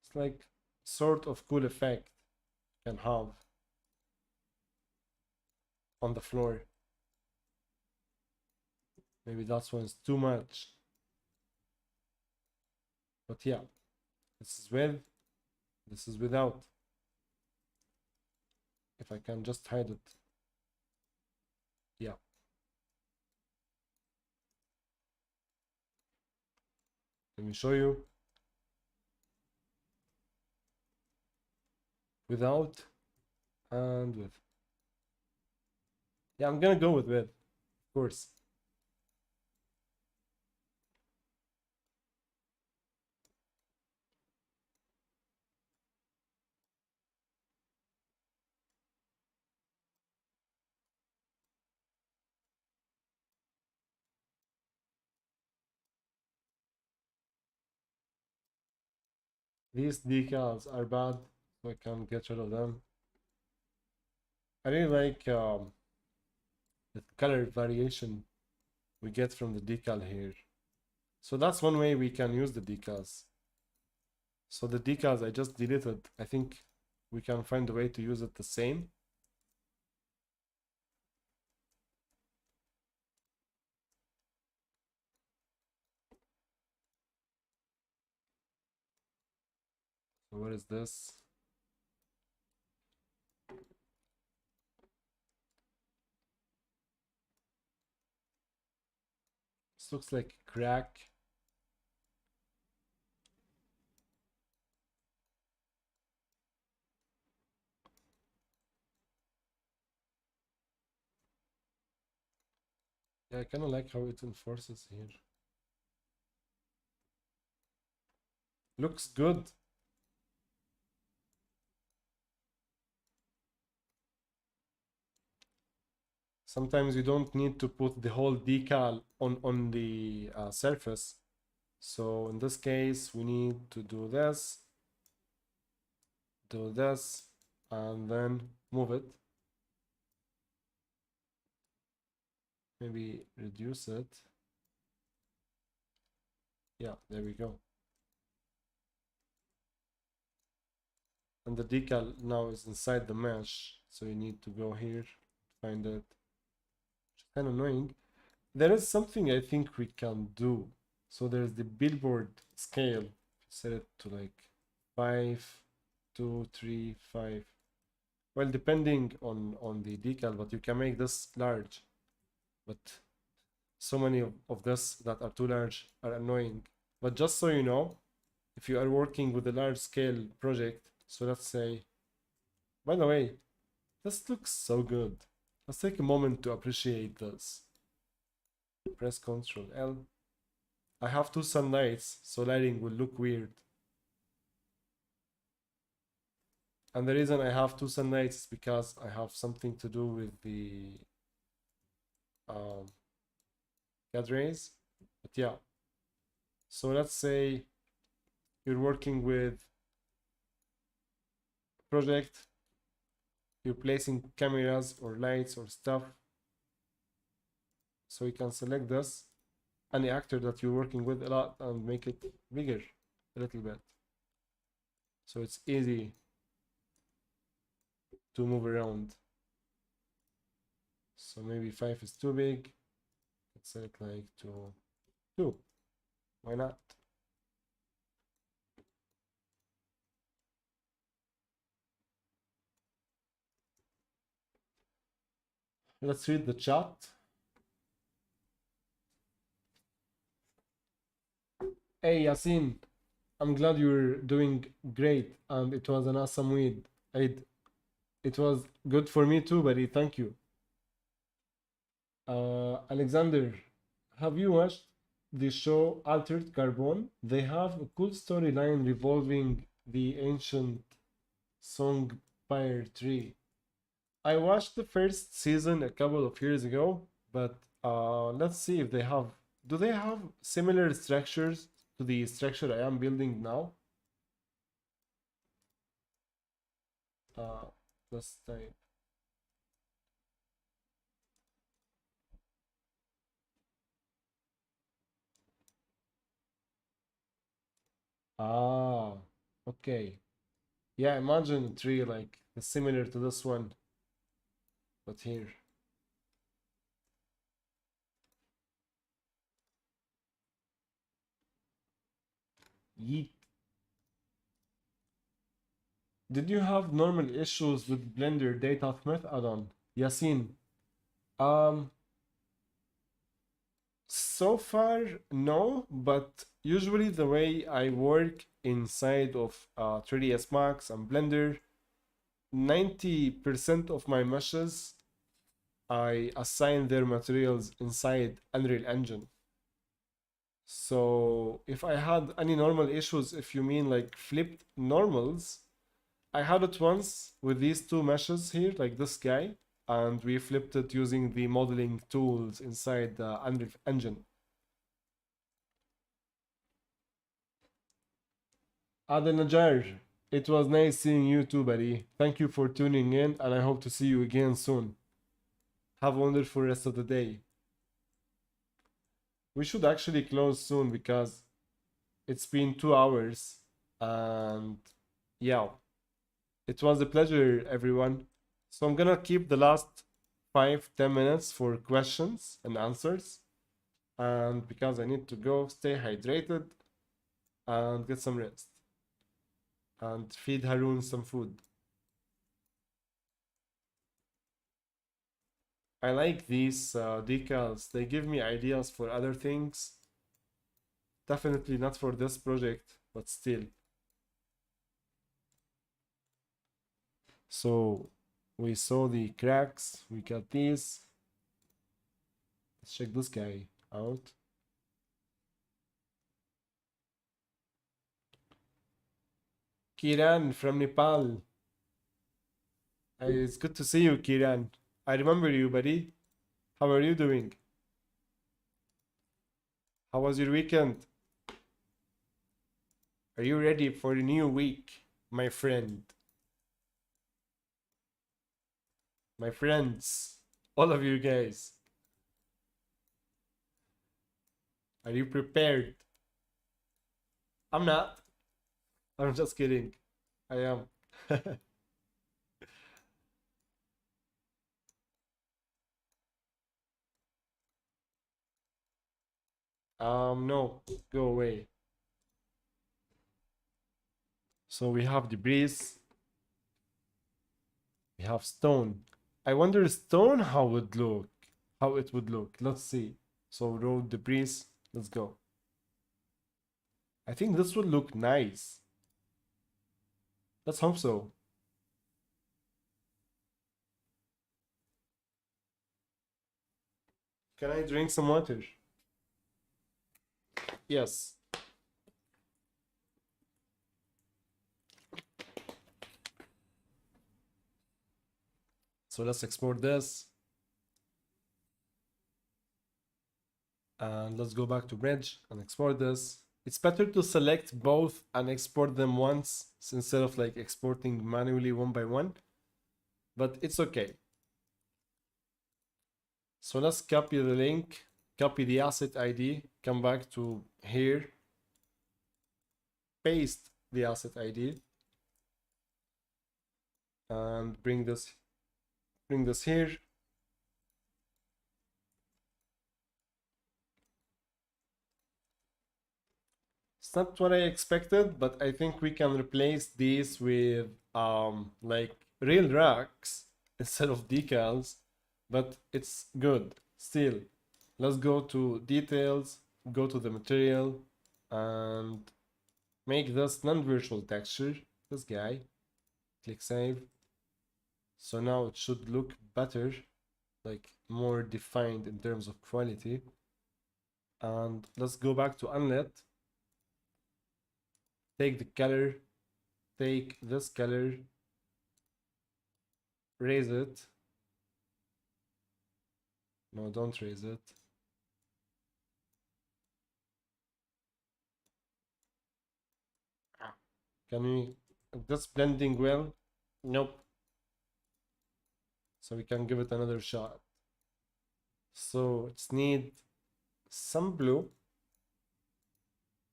It's like sort of cool effect you can have on the floor. Maybe that's when it's too much. But yeah, this is with, this is without. If I can just hide it. Yeah. Let me show you. Without, and width. Yeah, I'm gonna go with width, of course. These decals are bad, so I can get rid of them. I really like the color variation we get from the decal here. So that's one way we can use the decals. So the decals I just deleted, I think we can find a way to use it the same. So what is this? This looks like crack. Yeah, I kind of like how it enforces here. Looks good. Sometimes you don't need to put the whole decal on the surface. So in this case, we need to do this, and then move it. Maybe reduce it. Yeah, there we go. And the decal now is inside the mesh, so you need to go here, find it. Which is kind of annoying. There is something I think we can do. So there's the billboard scale. Set it to like 5, 2, 3, 5. Well, depending on the decal, but you can make this large. But so many of this that are too large are annoying. But just so you know, if you are working with a large scale project, so let's say, by the way, this looks so good. Let's take a moment to appreciate this. Press Ctrl L. I have two sunlights, so lighting will look weird. And the reason I have two sunlights is because I have something to do with the CAD rays. But yeah. So let's say you're working with a project, you're placing cameras or lights or stuff. So you can select this, any actor that you're working with a lot, and make it bigger a little bit. So it's easy to move around. So maybe 5 is too big. Let's set it like to 2. Why not? Let's read the chat. Hey Yasin, I'm glad you're doing great and it was an awesome weed. It was good for me too, buddy. Thank you. Alexander, have you watched the show Altered Carbon? They have a cool storyline revolving the ancient Songfire tree. I watched the first season a couple of years ago, but let's see if they have. Do they have similar structures to the structure I am building now? Uh, let's type. Ah, okay. Yeah, imagine a tree like similar to this one, but here. Yeet. Did you have normal issues with Blender Data Smith add-on? Yasin. Um, so far, no, but usually the way I work inside of 3ds Max and Blender, 90% of my meshes, I assign their materials inside Unreal Engine. So if I had any normal issues, if you mean like flipped normals, I had it once with these two meshes here, like this guy, and we flipped it using the modeling tools inside the Unreal Engine. Adel Najjar, it was nice seeing you too, buddy. Thank you for tuning in, and I hope to see you again soon. Have a wonderful rest of the day. We should actually close soon because it's been 2 hours, and yeah, it was a pleasure, everyone. So I'm gonna keep the last 5-10 minutes for questions and answers, and because I need to go, stay hydrated and get some rest, and feed Haroon some food. I like these decals. They give me ideas for other things. Definitely not for this project, but still. So we saw the cracks. We got these. Let's check this guy out. Kiran from Nepal. It's good to see you, Kiran. I remember you, buddy. How are you doing? How was your weekend? Are you ready for a new week, my friend? My friends, all of you guys. Are you prepared? I'm not. I'm just kidding. I am. No, go away. So we have debris. We have stone. I wonder stone how it would look. Let's see. So road debris. Let's go. I think this would look nice. Let's hope so. Can I drink some water? Yes. So let's export this. And let's go back to Bridge and export this. It's better to select both and export them once instead of like exporting manually one by one. But it's okay. So let's copy the link, copy the asset ID, come back to here, paste the asset ID, and bring this here. It's not what I expected, but I think we can replace these with like real racks instead of decals, but it's good still. Let's go to details, go to the material, and make this non-virtual texture, this guy. Click save. So now it should look better, like more defined in terms of quality. And let's go back to Unlit. Take the color, take this color, raise it. No, don't raise it. Can we, this blending well? Nope. So we can give it another shot. So it's need some blue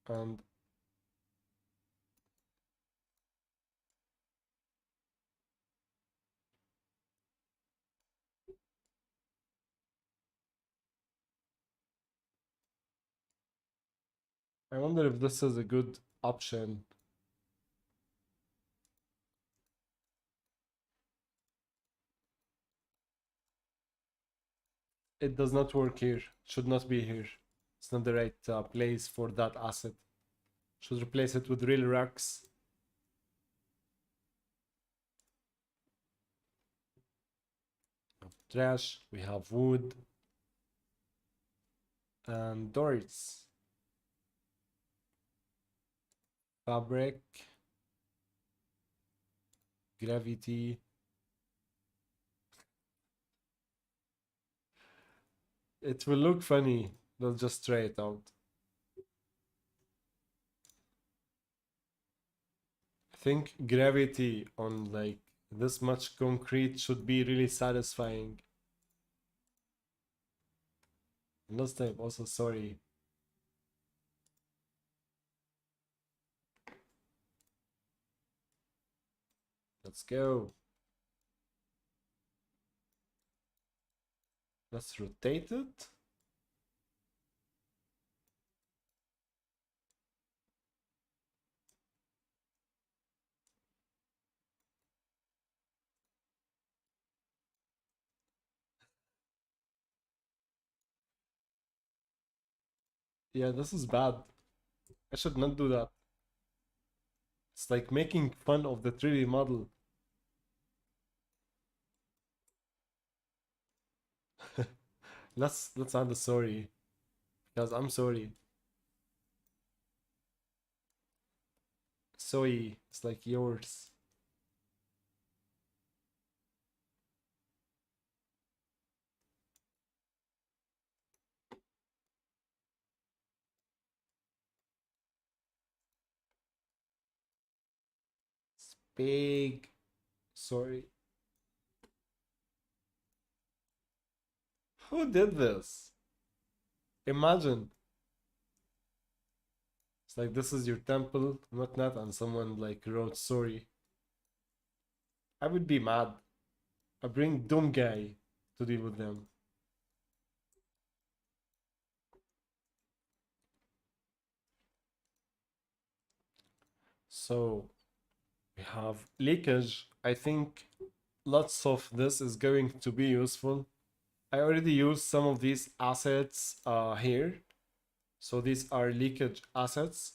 and I wonder if this is a good option. It does not work here. It should not be here. It's not the right place for that asset. Should replace it with real racks. trash, we have wood, and doors. Fabric, gravity. It will look funny. Let's just try it out. I think gravity on like this much concrete should be really satisfying. And last time also sorry. Let's go. Let's rotate it. Yeah, this is bad. I should not do that. It's like making fun of the 3D model. Let's add a sorry. Because I'm sorry. Soy, it's like yours. It's big. Sorry. Who did this? Imagine. It's like this is your temple, whatnot, and someone like wrote sorry. I would be mad. I bring dumb guy to deal with them. So we have leakage. I think lots of this is going to be useful. I already used some of these assets here. So these are leakage assets.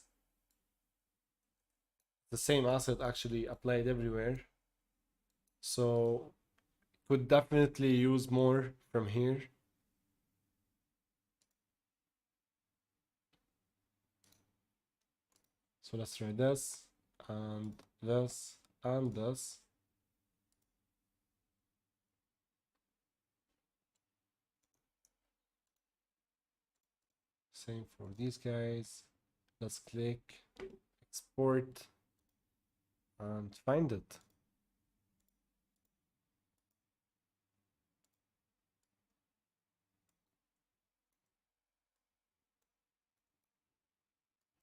The same asset actually applied everywhere. So could definitely use more from here. So let's try this and this and this. Same for these guys. Let's click export and find it.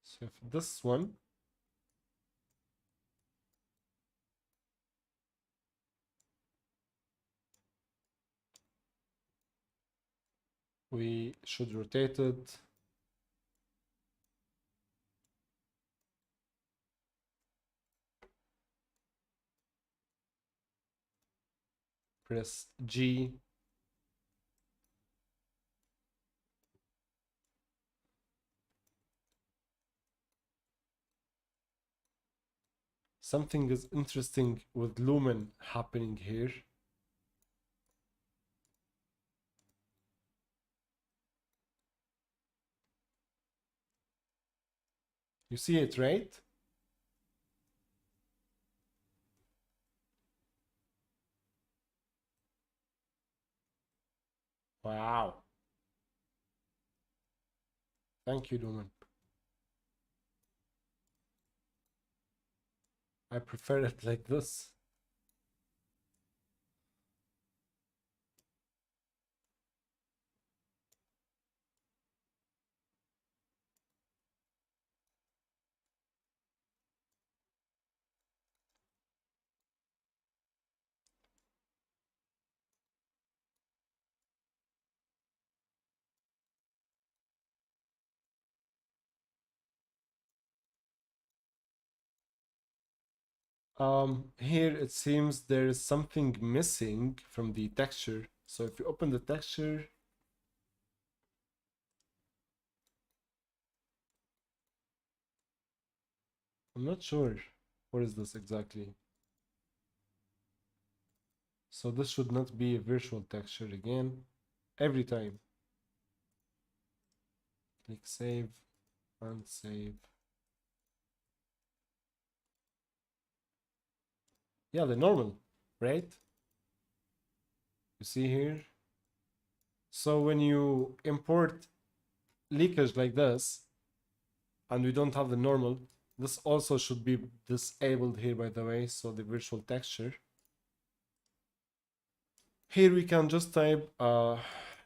So if this one, we should rotate it. Press G. Something is interesting with Lumen happening here. You see it, right? Wow. Thank you, Lumen. I prefer it like this. Here it seems there is something missing from the texture. So if you open the texture, I'm not sure what is this exactly. So this should not be a virtual texture again. Every time. Click save and save. Yeah, the normal, right? You see here? So when you import leakage like this, and we don't have the normal, this also should be disabled here, by the way, so the virtual texture. Here we can just type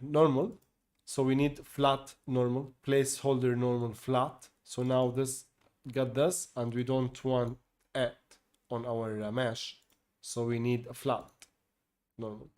normal. So we need flat normal, placeholder normal flat. So now this got this, and we don't want it on our mesh. So we need a flat normal.